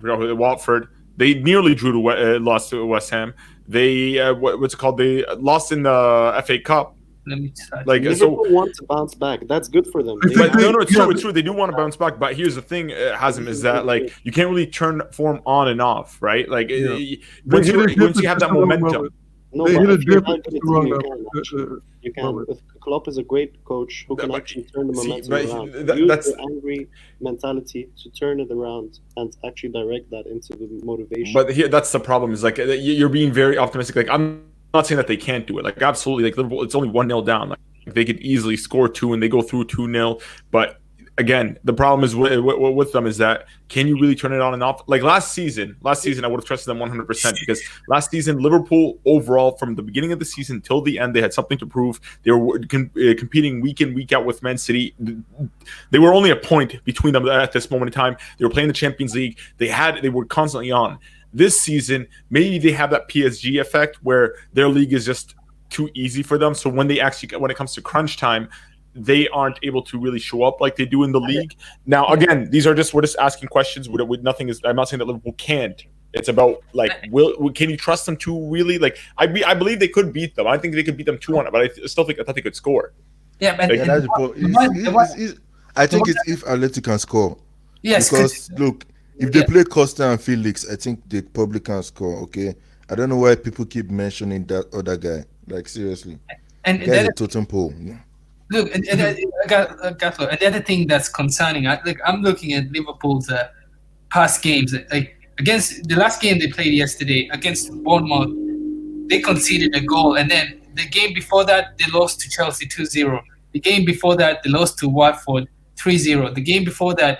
Speaker 2: Watford. They nearly lost to West Ham. They what's it called? They lost in the FA Cup.
Speaker 4: Liverpool want to bounce back. That's good for them.
Speaker 2: It's true. They do want to bounce back. But here's the thing, Hazem, is that like you can't really turn form on and off, right? Like once you have that momentum.
Speaker 4: No, but if you're not you can. Klopp is a great coach who can actually turn the momentum around. Use the angry mentality to turn it around and actually direct that into the motivation.
Speaker 2: But here, that's the problem. Is like you're being very optimistic. Like I'm not saying that they can't do it. Like absolutely. Like Liverpool, it's only 1-0 down. Like they could easily score 2 and they go through 2-0. But again, the problem is with them is that can you really turn it on and off? Like last season, I would have trusted them 100% because last season, Liverpool overall, from the beginning of the season till the end, they had something to prove. They were competing week in, week out with Man City. They were only a point between them at this moment in time. They were playing the Champions League. They were constantly on. This season, maybe they have that PSG effect where their league is just too easy for them. So when it comes to crunch time, they aren't able to really show up like they do in the league. Now, again, we're just asking questions. With nothing is. I'm not saying that Liverpool can't It's about like, can you trust them to really like? I believe they could beat them. I think they could beat them 2-1, but I still think Atletico could score.
Speaker 3: Yeah, but
Speaker 6: Yeah, that's the point. I think it's if Atletico can score.
Speaker 3: yes,
Speaker 6: Because look, if they play Costa and Felix, I think they probably can score. Okay, I don't know why people keep mentioning that other guy. Like seriously,
Speaker 3: and
Speaker 6: the guy's a totem pole. Yeah.
Speaker 3: look, and the other thing that's concerning, I'm looking at Liverpool's past games. Like against the last game they played yesterday against Bournemouth, they conceded a goal, and then the game before that they lost to Chelsea 2-0. The game before that they lost to Watford 3-0. The game before that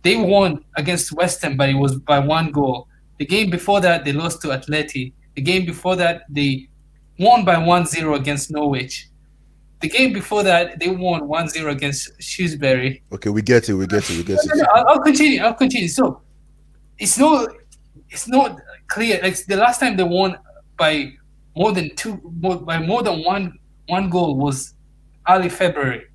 Speaker 3: they won against West Ham, but it was by 1 goal. The game before that they lost to Atleti. The game before that they won by 1-0 against Norwich. The game before that, they won 1-0 against Shrewsbury.
Speaker 6: Okay, we get it.
Speaker 3: No, I'll continue. So it's not clear. Like the last time they won by more than one goal was early February,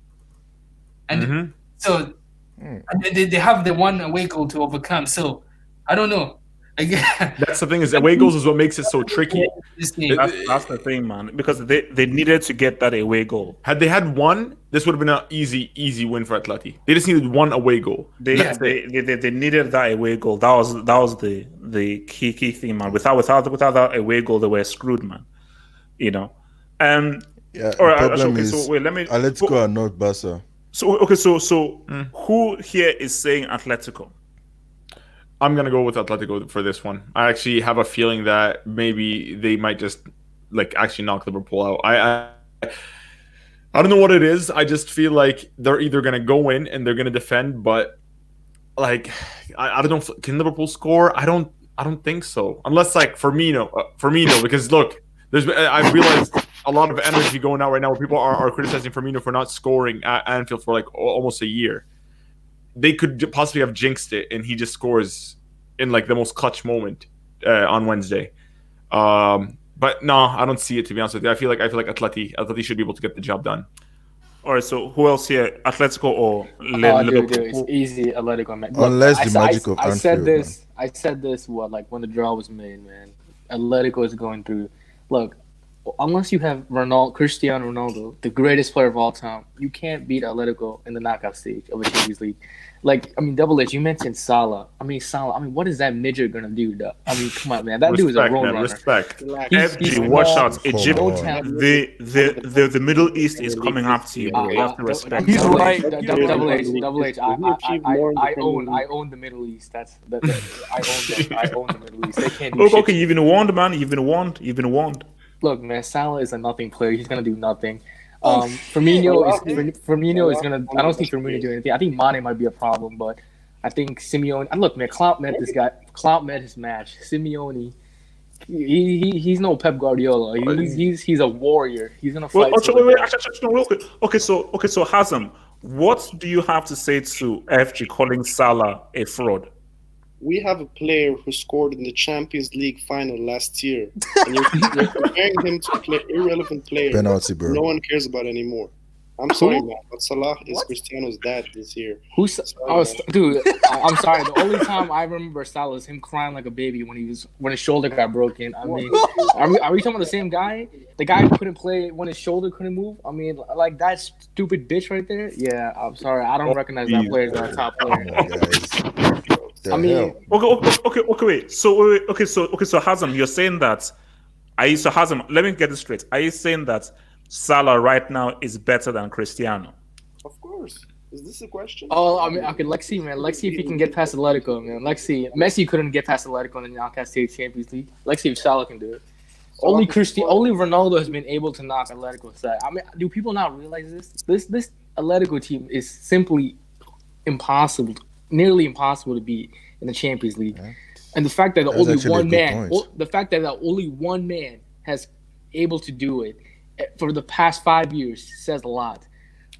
Speaker 3: and so and they have the one away goal to overcome. So I don't know.
Speaker 2: That's the thing, is away goals is what makes it so tricky.
Speaker 1: That's the thing, man. Because they needed to get that away goal.
Speaker 2: Had they had one, this would have been an easy win for Atleti. They just needed one away goal.
Speaker 1: They needed that away goal. That was the key thing, man. Without that away goal, they were screwed, man. You know.
Speaker 6: Yeah.
Speaker 1: All right.
Speaker 6: Problem
Speaker 1: okay.
Speaker 6: is,
Speaker 1: So wait. Let me.
Speaker 6: Atletico are not Barca.
Speaker 1: So okay. So who here is saying Atletico?
Speaker 2: I'm gonna go with Atletico for this one. I actually have a feeling that maybe they might just like actually knock Liverpool out. I don't know what it is. I just feel like they're either gonna go in and they're gonna defend, but like I don't know. Can Liverpool score? I don't think so. Unless like Firmino, because look, I realized a lot of energy going out right now where people are criticizing Firmino for not scoring at Anfield for like almost a year. They could possibly have jinxed it, and he just scores in like the most clutch moment on Wednesday. But no, I don't see it, to be honest with you. I feel like Atleti should be able to get the job done.
Speaker 1: All right, so who else here? Atletico or Liverpool?
Speaker 5: Dude, it's easy. Atletico, man.
Speaker 6: Unless the magic of Anfield.
Speaker 5: I said this when the draw was made, man. Atletico is going through. Look, unless you have Cristiano Ronaldo, the greatest player of all time, you can't beat Atletico in the knockout stage of a Champions League. Like, I mean, Double H, you mentioned Salah. What is that midget gonna do, though? I mean, come on, man. That dude is a road runner.
Speaker 2: Respect.
Speaker 1: FG, watch out. Egypt, the Middle East is coming after you, bro. You have to respect.
Speaker 5: He's right. Double H. I own the Middle East. I own the Middle East. They can't do shit.
Speaker 1: Okay, you've been warned, man. You've been warned.
Speaker 5: Look, man, Salah is a nothing player. He's gonna do nothing. Firmino is gonna. I don't think Firmino do anything. I think Mane might be a problem, but I think Simeone. And look, man, Klopp met this guy. Klopp met his match. Simeone, he's no Pep Guardiola. He's a warrior. He's gonna fight.
Speaker 1: Real quick. Okay, so Hazem, what do you have to say to FG calling Salah a fraud?
Speaker 4: We have a player who scored in the Champions League final last year. And you're comparing him to an irrelevant player
Speaker 6: Penalty, bro.
Speaker 4: no one cares about anymore. I'm sorry, man, but Salah is Cristiano's dad this year.
Speaker 5: Dude, I'm sorry. The only time I remember Salah is him crying like a baby when his shoulder got broken. I mean, are we talking about the same guy? The guy who couldn't play when his shoulder couldn't move? I mean, like that stupid bitch right there? Yeah, I'm sorry. I don't recognize that player as our top player. I mean,
Speaker 1: okay, wait. So Hazem, you're saying that? Hazem, let me get this straight. Are you saying that Salah right now is better than Cristiano?
Speaker 4: Of course. Is this a question?
Speaker 5: Oh, I mean, okay. Let's see, man. Let's see if he can get past Atletico, man. Let's see. Messi couldn't get past Atletico in the knockout stage Champions League. Let's see if Salah can do it. Only Ronaldo has been able to knock Atletico aside. I mean, do people not realize this? This Atletico team is simply impossible, nearly impossible to beat in the Champions League. Yeah. And the fact that only one man has able to do it for the past 5 years says a lot.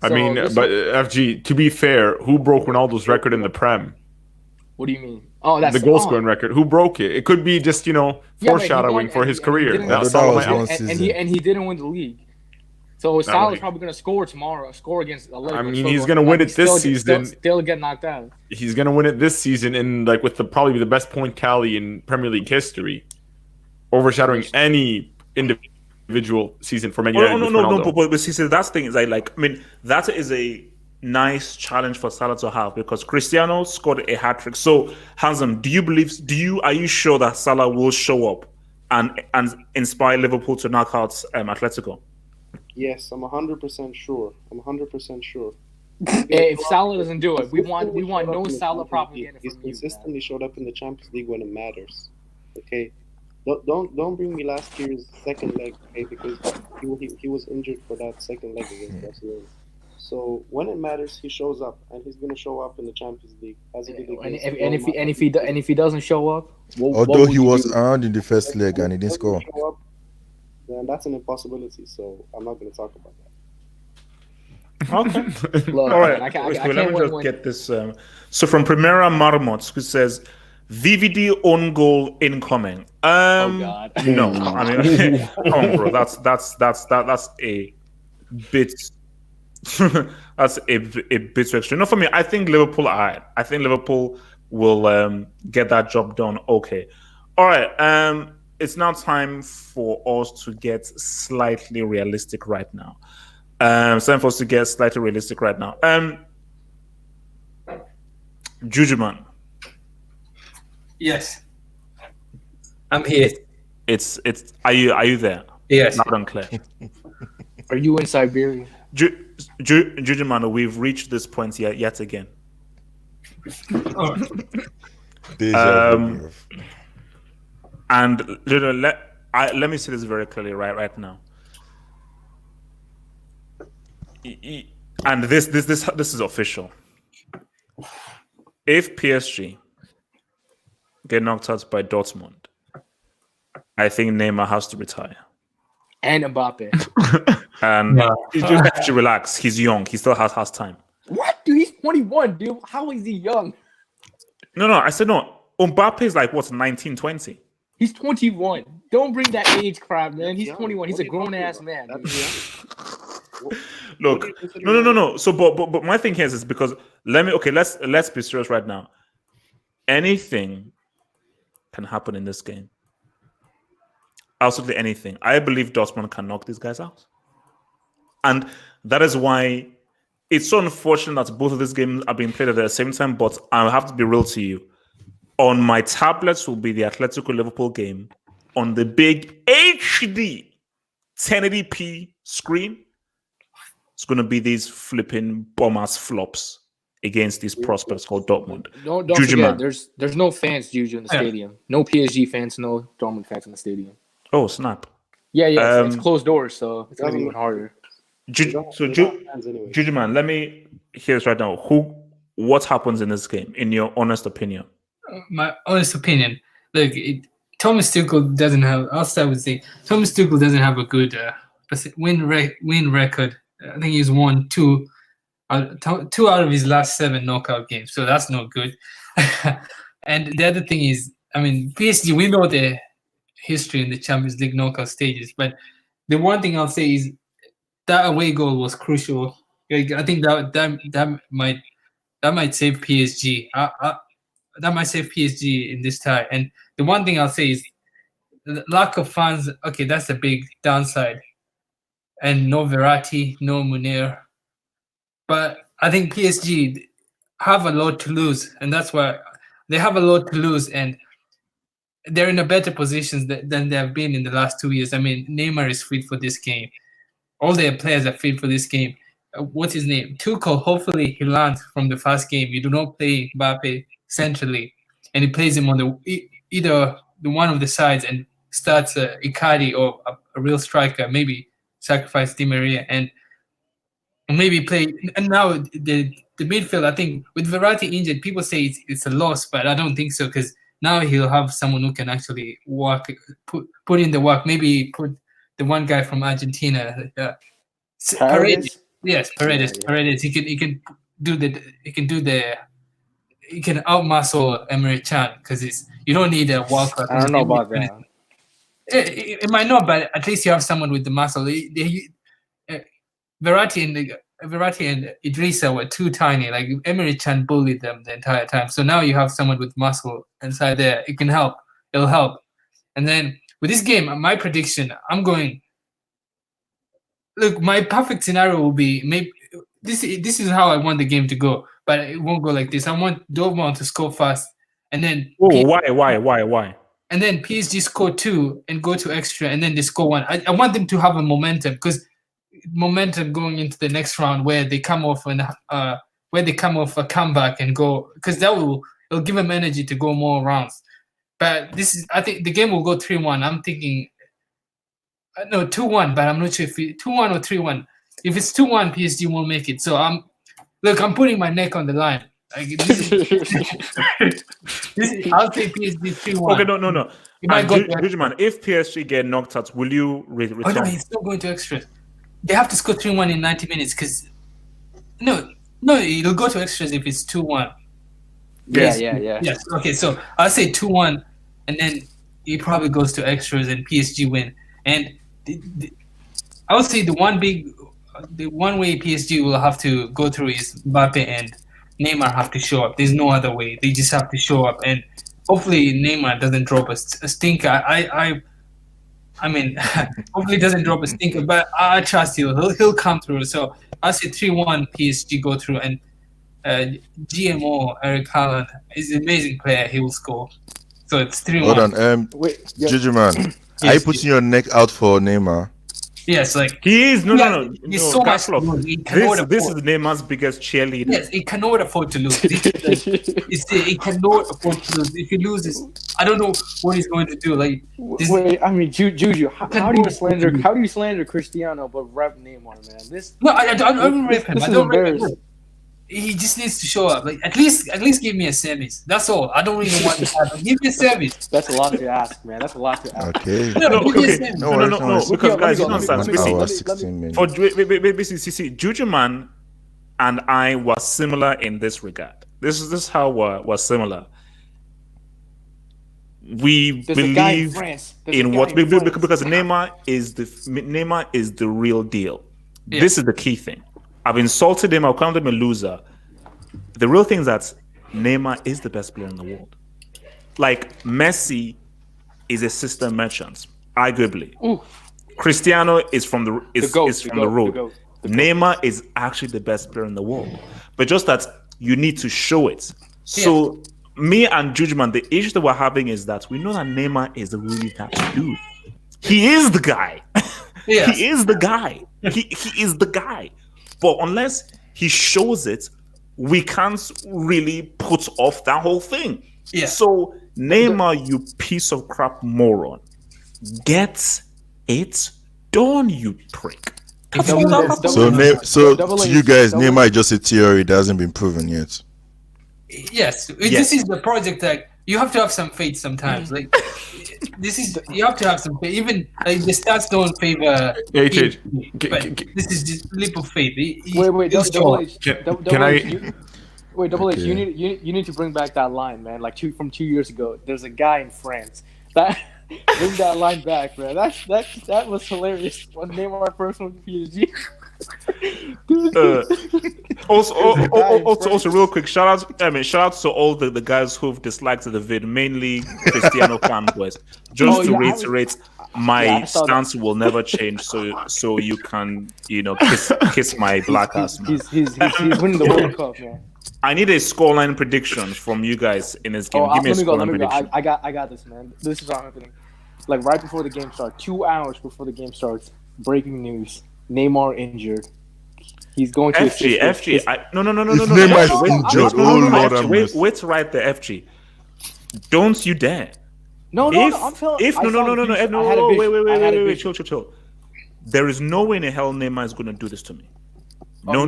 Speaker 2: I mean, but FG, to be fair, who broke Ronaldo's record in the Prem?
Speaker 5: What do you mean? Oh, that's
Speaker 2: the goal scoring record. Who broke it? It could be just foreshadowing for his career.
Speaker 5: And he didn't win the league. So Salah's probably going to score tomorrow. Score against Atletico.
Speaker 2: I mean, he's going to win it this season.
Speaker 5: Still get knocked out.
Speaker 2: He's going to win it this season, and like with probably the best point tally in Premier League history, overshadowing any individual season for Man United.
Speaker 1: No. But see, that's the thing is that is a nice challenge for Salah to have because Cristiano scored a hat trick. So, Hansen, are you sure that Salah will show up and inspire Liverpool to knock out Atletico?
Speaker 4: Yes, I'm 100% sure.
Speaker 5: If Salah doesn't do it, we want no Salah propaganda.
Speaker 4: He's consistently showed up in the Champions League when it matters. Okay, don't bring me last year's second leg, okay? Because he was injured for that second leg against Barcelona. So when it matters, he shows up, and he's going to show up in the Champions League as he did against.
Speaker 5: And if he doesn't show up,
Speaker 6: although he was armed in the first leg and he didn't score,
Speaker 4: then that's an impossibility. So I'm not going to talk about that.
Speaker 1: Okay. All right. Let me just get this. So from Primera Marmot, who says VVD own goal incoming.
Speaker 5: Oh God.
Speaker 1: No, I mean, come on, bro. That's a bit. That's a bit too extreme. No, for me, I think Liverpool are. I think Liverpool will get that job done. Okay. All right. It's now time for us to get slightly realistic right now. It's time for us to get slightly realistic right now. Jujuman.
Speaker 3: Yes. I'm here.
Speaker 1: It's. Are you there?
Speaker 3: Yes.
Speaker 1: Loud and clear.
Speaker 5: Are you in Siberia?
Speaker 1: Jujuman, we've reached this point yet again.
Speaker 3: All
Speaker 1: right. And let me say this very clearly right now. And this is official. If PSG get knocked out by Dortmund, I think Neymar has to retire.
Speaker 5: And Mbappe.
Speaker 1: And you just have to relax. He's young. He still has time.
Speaker 5: What? Dude, he's 21, dude. How is he young?
Speaker 1: No, I said no. Mbappe is like, 19, 20?
Speaker 5: He's 21. Don't bring that age crap, man. He's 21. He's a grown-ass man.
Speaker 1: Look, no. So, but my thing here is because let's be serious right now. Anything can happen in this game. Absolutely anything. I believe Dortmund can knock these guys out. And that is why it's so unfortunate that both of these games are being played at the same time, but I have to be real to you. On my tablets will be the Atletico Liverpool game. On the big HD 1080p screen, it's going to be these flipping bomb-ass flops against these prospects called Dortmund.
Speaker 5: Don't forget, there's no fans, Juju, in the stadium. No PSG fans, no Dortmund fans in the stadium.
Speaker 1: Oh, snap.
Speaker 5: Yeah, it's closed doors, so it's going to be even harder.
Speaker 1: Juju, man, let me hear this right now. What happens in this game, in your honest opinion?
Speaker 3: My honest opinion, look, Thomas Tuchel doesn't have. I'll start with saying Thomas Tuchel doesn't have a good win record. I think he's won two out of his last 7 knockout games, so that's not good. And the other thing is, I mean, PSG, we know the history in the Champions League knockout stages, but the one thing I'll say is that away goal was crucial. I think that might save PSG. That might save PSG in this tie. And the one thing I'll say is the lack of fans. Okay, that's a big downside. And no Verratti, no Munir. But I think PSG have a lot to lose, and that's why they have a lot to lose, and they're in a better position than they have been in the last 2 years. I mean, Neymar is fit for this game. All their players are fit for this game. What's his name? Tuchel, hopefully he learns from the first game. You do not play Mbappe centrally, and he plays him on either the one of the sides and starts Icardi or a real striker, maybe sacrifice Di Maria and maybe play. And now the midfield, I think with Verratti injured, people say it's a loss, but I don't think so because now he'll have someone who can actually work, put in the work. Maybe put the one guy from Argentina, Paredes. Yes, Paredes. Yeah. Paredes. He can outmuscle Emre Can because you don't need a World Cup.
Speaker 5: I don't know about that.
Speaker 3: It might not, but at least you have someone with the muscle. Verratti and Idrissa were too tiny. Like Emre Can bullied them the entire time. So now you have someone with muscle inside there. It can help. It'll help. And then with this game, my prediction, I'm going. Look, my perfect scenario will be maybe this is how I want the game to go, but it won't go like this. I want Dortmund to score fast, and then
Speaker 1: why?
Speaker 3: And then PSG score 2 and go to extra, and then they score 1. I want them to have a momentum, because momentum going into the next round where they come off a comeback and go, because it'll give them energy to go more rounds. But I think the game will go 3-1. I'm thinking. No, 2-1, but I'm not sure if 2-1 or 3-1. If it's 2-1, PSG won't make it. So I'm putting my neck on the line. Like, I'll say PSG 3-1.
Speaker 1: Okay, no. Judgman, if PSG get knocked out, will you return?
Speaker 3: Oh no, he's still going to extras. They have to score 3-1 in 90 minutes, because no, it'll go to extras if it's 2-1.
Speaker 5: Yeah.
Speaker 3: Yes. Okay, so I'll say 2-1, and then it probably goes to extras and PSG win. And I would say the one way PSG will have to go through is Mbappe and Neymar have to show up. There's no other way. They just have to show up, and hopefully Neymar doesn't drop a stinker. I mean, hopefully doesn't drop a stinker, but I trust he'll come through. So I say 3-1 PSG go through, and GMO Eric Haaland is an amazing player. He will score. So it's 3-1.
Speaker 6: Hold on, Gigi man. Are you putting your neck out for Neymar?
Speaker 3: Yes, like
Speaker 1: he is. No.
Speaker 3: He's so much.
Speaker 1: This is Neymar's biggest cheerleader.
Speaker 3: Yes, he cannot afford to lose. He cannot afford to lose. If he loses, I don't know what he's going to do. Like,
Speaker 5: I mean, Juju, how do you slander Cristiano but rep Neymar, man?
Speaker 3: I don't rip him. I don't rip him. He just needs to show up. Like, at least give me a semis. That's all. I don't even want to happen. Give me a semis.
Speaker 5: That's a lot to ask, man. That's a lot to ask.
Speaker 6: Okay.
Speaker 1: No. Because guys, you don't understand. For Juju man and I were similar in this regard. This is how we're similar. We believe in what because Neymar is the real deal. Yeah. This is the key thing. I've insulted him. I've called him a loser. The real thing is that Neymar is the best player in the world. Like, Messi is a system merchant, arguably. Ooh. Cristiano is from the road. Neymar is actually the best player in the world. But just that you need to show it. So me and Judgman, the issue that we're having is that we know that Neymar is really that dude. He is the guy. Yes. He is the guy. He is the guy. But unless he shows it, we can't really put off that whole thing. Yeah. So Neymar, you piece of crap moron, get it done, you prick.
Speaker 6: So to you guys, Neymar is just a theory. It hasn't been proven yet.
Speaker 3: Yes. This is the project that you have to have some faith sometimes. Like, you have to have some faith. Even the stats don't favor. This is just leap of faith.
Speaker 5: Double H, you need to bring back that line, man. Like from 2 years ago, there's a guy in France that bring that line back, man. That was hilarious when Neymar first went to PSG.
Speaker 1: Also, real quick, shout out to all the guys who've disliked the vid, mainly Cristiano fanboys. Just to reiterate, my stance will never change. So you can, kiss my black ass, man.
Speaker 5: He's winning the World Cup, man.
Speaker 1: I need a scoreline prediction from you guys in this game. Give me a scoreline prediction.
Speaker 5: I got this, man. This is what's happening. Like, right before the game starts, 2 hours before the game starts, breaking news. Neymar injured. He's going to
Speaker 1: FG. No.
Speaker 6: Neymar injured.
Speaker 1: Wait right there, FG. Don't you dare.
Speaker 5: No.
Speaker 1: Wait. Chill. There is no way in hell Neymar is going to do this to me. No.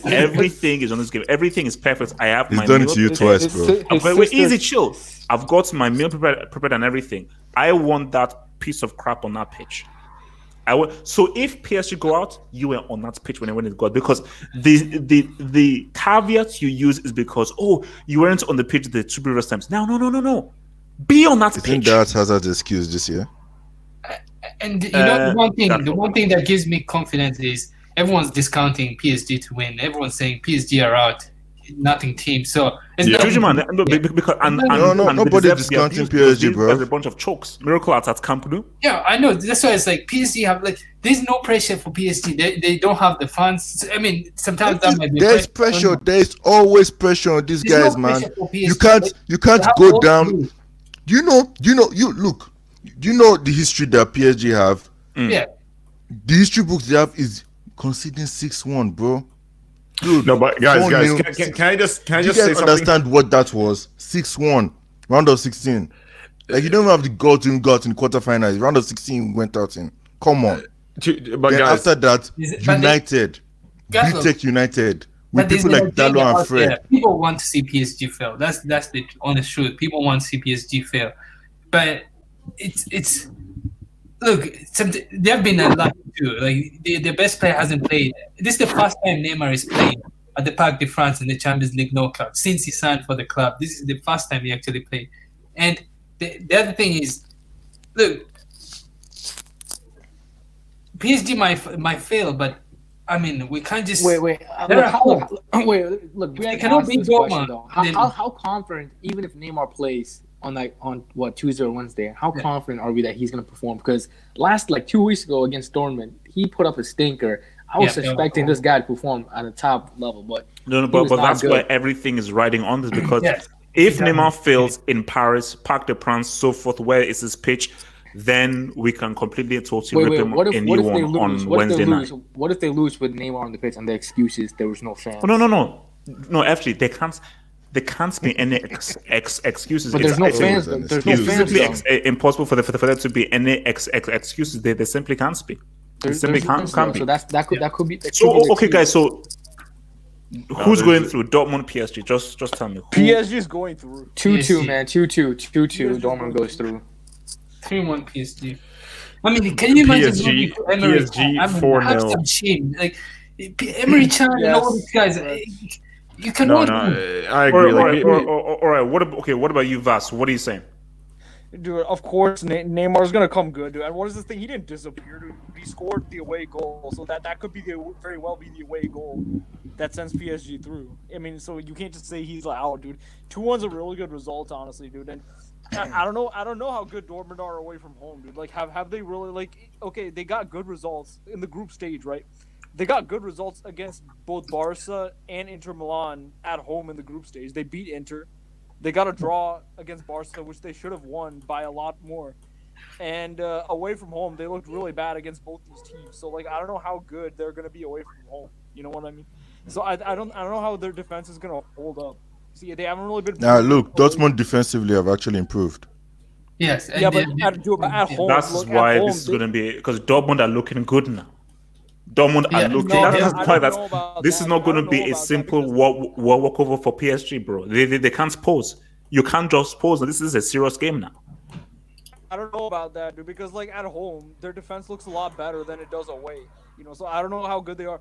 Speaker 1: Everything is on this game. Everything is perfect. I have my
Speaker 6: meal. He's done it to you twice, bro.
Speaker 1: Wait, easy, chill. I've got my meal prepared and everything. I want that piece of crap on that pitch. So if PSG go out, you were on that pitch when it got, because the caveat you use is because you weren't on the pitch the 2 previous times. No. Be on that pitch.
Speaker 6: I think that's Hazard's excuse this year.
Speaker 3: And the one thing that gives me confidence is everyone's discounting PSG to win. Everyone's saying PSG are out, nothing team. So it's
Speaker 6: nobody's discounting PSG, bro.
Speaker 1: There's a bunch of chokes. Miracle at Camp Nou.
Speaker 3: Yeah, I know. That's why it's like PSG have there's no pressure for PSG. They don't have the funds. I mean, sometimes that might be.
Speaker 6: There's pressure. There's always pressure on these guys, man. You can't go down. Do you know the history that PSG have?
Speaker 3: Yeah.
Speaker 6: The history books they have is conceding 6-1, bro. Dude,
Speaker 2: no, but guys, can I just say something?
Speaker 6: Understand what that was? 6-1, round of 16. Like, you don't even have the goal to go out in the quarterfinals. Round of 16 went out in. Come on.
Speaker 2: But
Speaker 6: then
Speaker 2: guys,
Speaker 6: after that, United, BTEC United, with people like Dalo and Fred.
Speaker 3: People want to see PSG fail. That's the honest truth. People want to see PSG fail, but it's. Look, there have been a lot too. Like the best player hasn't played. This is the first time Neymar is playing at the Parc de France in the Champions League knockout since he signed for the club. This is the first time he actually played. And the other thing is, look, PSG might fail, but I mean, we can't just
Speaker 5: wait. Look, we cannot beat Dortmund. How confident, even if Neymar plays on Tuesday or Wednesday, how confident are we that he's going to perform? Because last 2 weeks ago against Dortmund, he put up a stinker. I was expecting this guy to perform at a top level, but
Speaker 1: but that's why everything is riding on this, because if Neymar fails in Paris, Parc de France, so forth, where is his pitch, then we can completely and totally rip him a new one on Wednesday night.
Speaker 5: What if they lose with Neymar on the pitch and the excuse there was no fans?
Speaker 1: No. Actually, they can't. There can't be any excuses.
Speaker 5: But there's no fans. There's no fans.
Speaker 1: It's simply impossible for there to be any excuses. They simply can't be. They simply can't be.
Speaker 5: So that could be.
Speaker 1: Okay, guys. So who's going through? Dortmund, PSG. Just tell me.
Speaker 7: PSG is going through.
Speaker 5: 2-2, man. 2-2. Dortmund goes through.
Speaker 3: 3-1 PSG. I mean, can you imagine
Speaker 2: PSG 4-0?
Speaker 3: Some shame. Like Emery Chan and all these guys. You can
Speaker 2: I agree.
Speaker 1: All right. What about you, Vas? What are you saying?
Speaker 7: Dude, of course, Neymar's gonna come good, dude. And what is this thing? He didn't disappear, dude. He scored the away goal, so that could be very well be the away goal that sends PSG through. I mean, so you can't just say he's out, dude. 2-1's a really good result, honestly, dude. And I don't know how good Dortmund are away from home, dude. Like, have they really okay? They got good results in the group stage, right? They got good results against both Barca and Inter Milan at home in the group stage. They beat Inter. They got a draw against Barca, which they should have won by a lot more. And away from home, they looked really bad against both these teams. So, I don't know how good they're going to be away from home. You know what I mean? So I don't know how their defense is going to hold up. See, they haven't really been.
Speaker 6: Now, look, Dortmund defensively have actually improved.
Speaker 3: Yes.
Speaker 7: Yeah, but at home,
Speaker 1: that's why this is going to be, because Dortmund are looking good now. Dortmund are looking. This is not going to be a simple walkover for PSG, bro. They can't pause. You can't just pause. This is a serious game now.
Speaker 7: I don't know about that, dude, because at home their defense looks a lot better than it does away. So I don't know how good they are.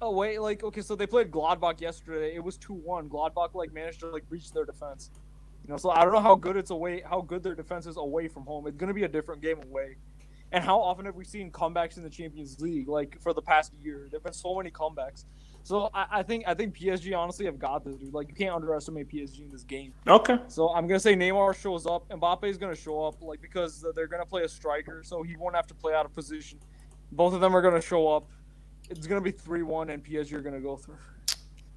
Speaker 7: Away, okay, so they played Gladbach yesterday. It was 2-1. Gladbach managed to breach their defense. So I don't know how good it's away, how good their defense is away from home. It's gonna be a different game away. And how often have we seen comebacks in the Champions League? For the past year, there've been so many comebacks. So I think PSG honestly have got this, dude. You can't underestimate PSG in this game.
Speaker 1: Okay.
Speaker 7: So I'm gonna say Neymar shows up. Mbappe is gonna show up, because they're gonna play a striker, so he won't have to play out of position. Both of them are gonna show up. It's gonna be 3-1, and PSG are gonna go through.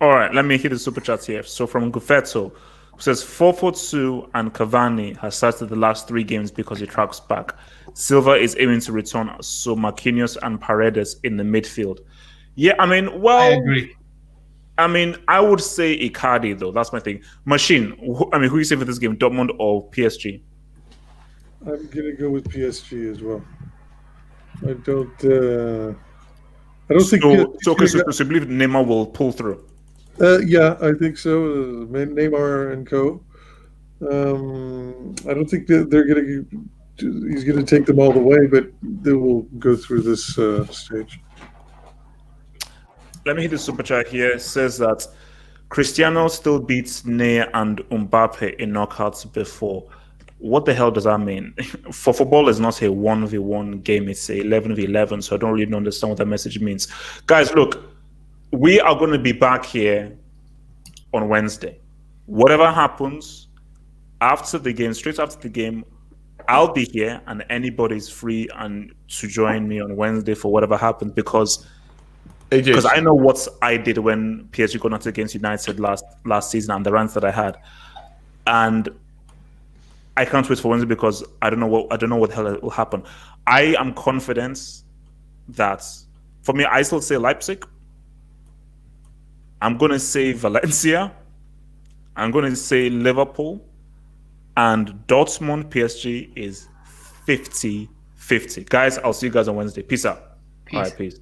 Speaker 1: All right, let me hit the super chat here. So from Gufeto, who says 4-4-2 and Cavani has started the last 3 games because he tracks back. Silva is aiming to return, so Marquinhos and Paredes in the midfield. Yeah, I
Speaker 3: I agree.
Speaker 1: I would say Icardi, though. That's my thing. Machine, who you say for this game, Dortmund or PSG?
Speaker 8: I'm going to go with PSG as well. I don't think...
Speaker 1: So you believe Neymar will pull through?
Speaker 8: Yeah, I think so. Neymar and co. I don't think that they're going to... He's going to take them all the way, but they will go through this stage.
Speaker 1: Let me hit the super chat here. It says that Cristiano still beats Ney and Mbappe in knockouts before. what the hell does that mean? For football, it's not a 1v1 game, it's a 11v11, so I don't really understand what that message means. Guys, look, we are going to be back here on Wednesday. Whatever happens after the game, straight after the game, I'll be here and anybody's free and to join me on Wednesday for whatever happens because I know what I did when PSG got knocked against United last season and the rants that I had. And I can't wait for Wednesday because I don't know what the hell will happen. I am confident that for me, I still say Leipzig. I'm gonna say Valencia. I'm gonna say Liverpool. And Dortmund PSG is 50-50. Guys, I'll see you guys on Wednesday. Peace out. All right, peace.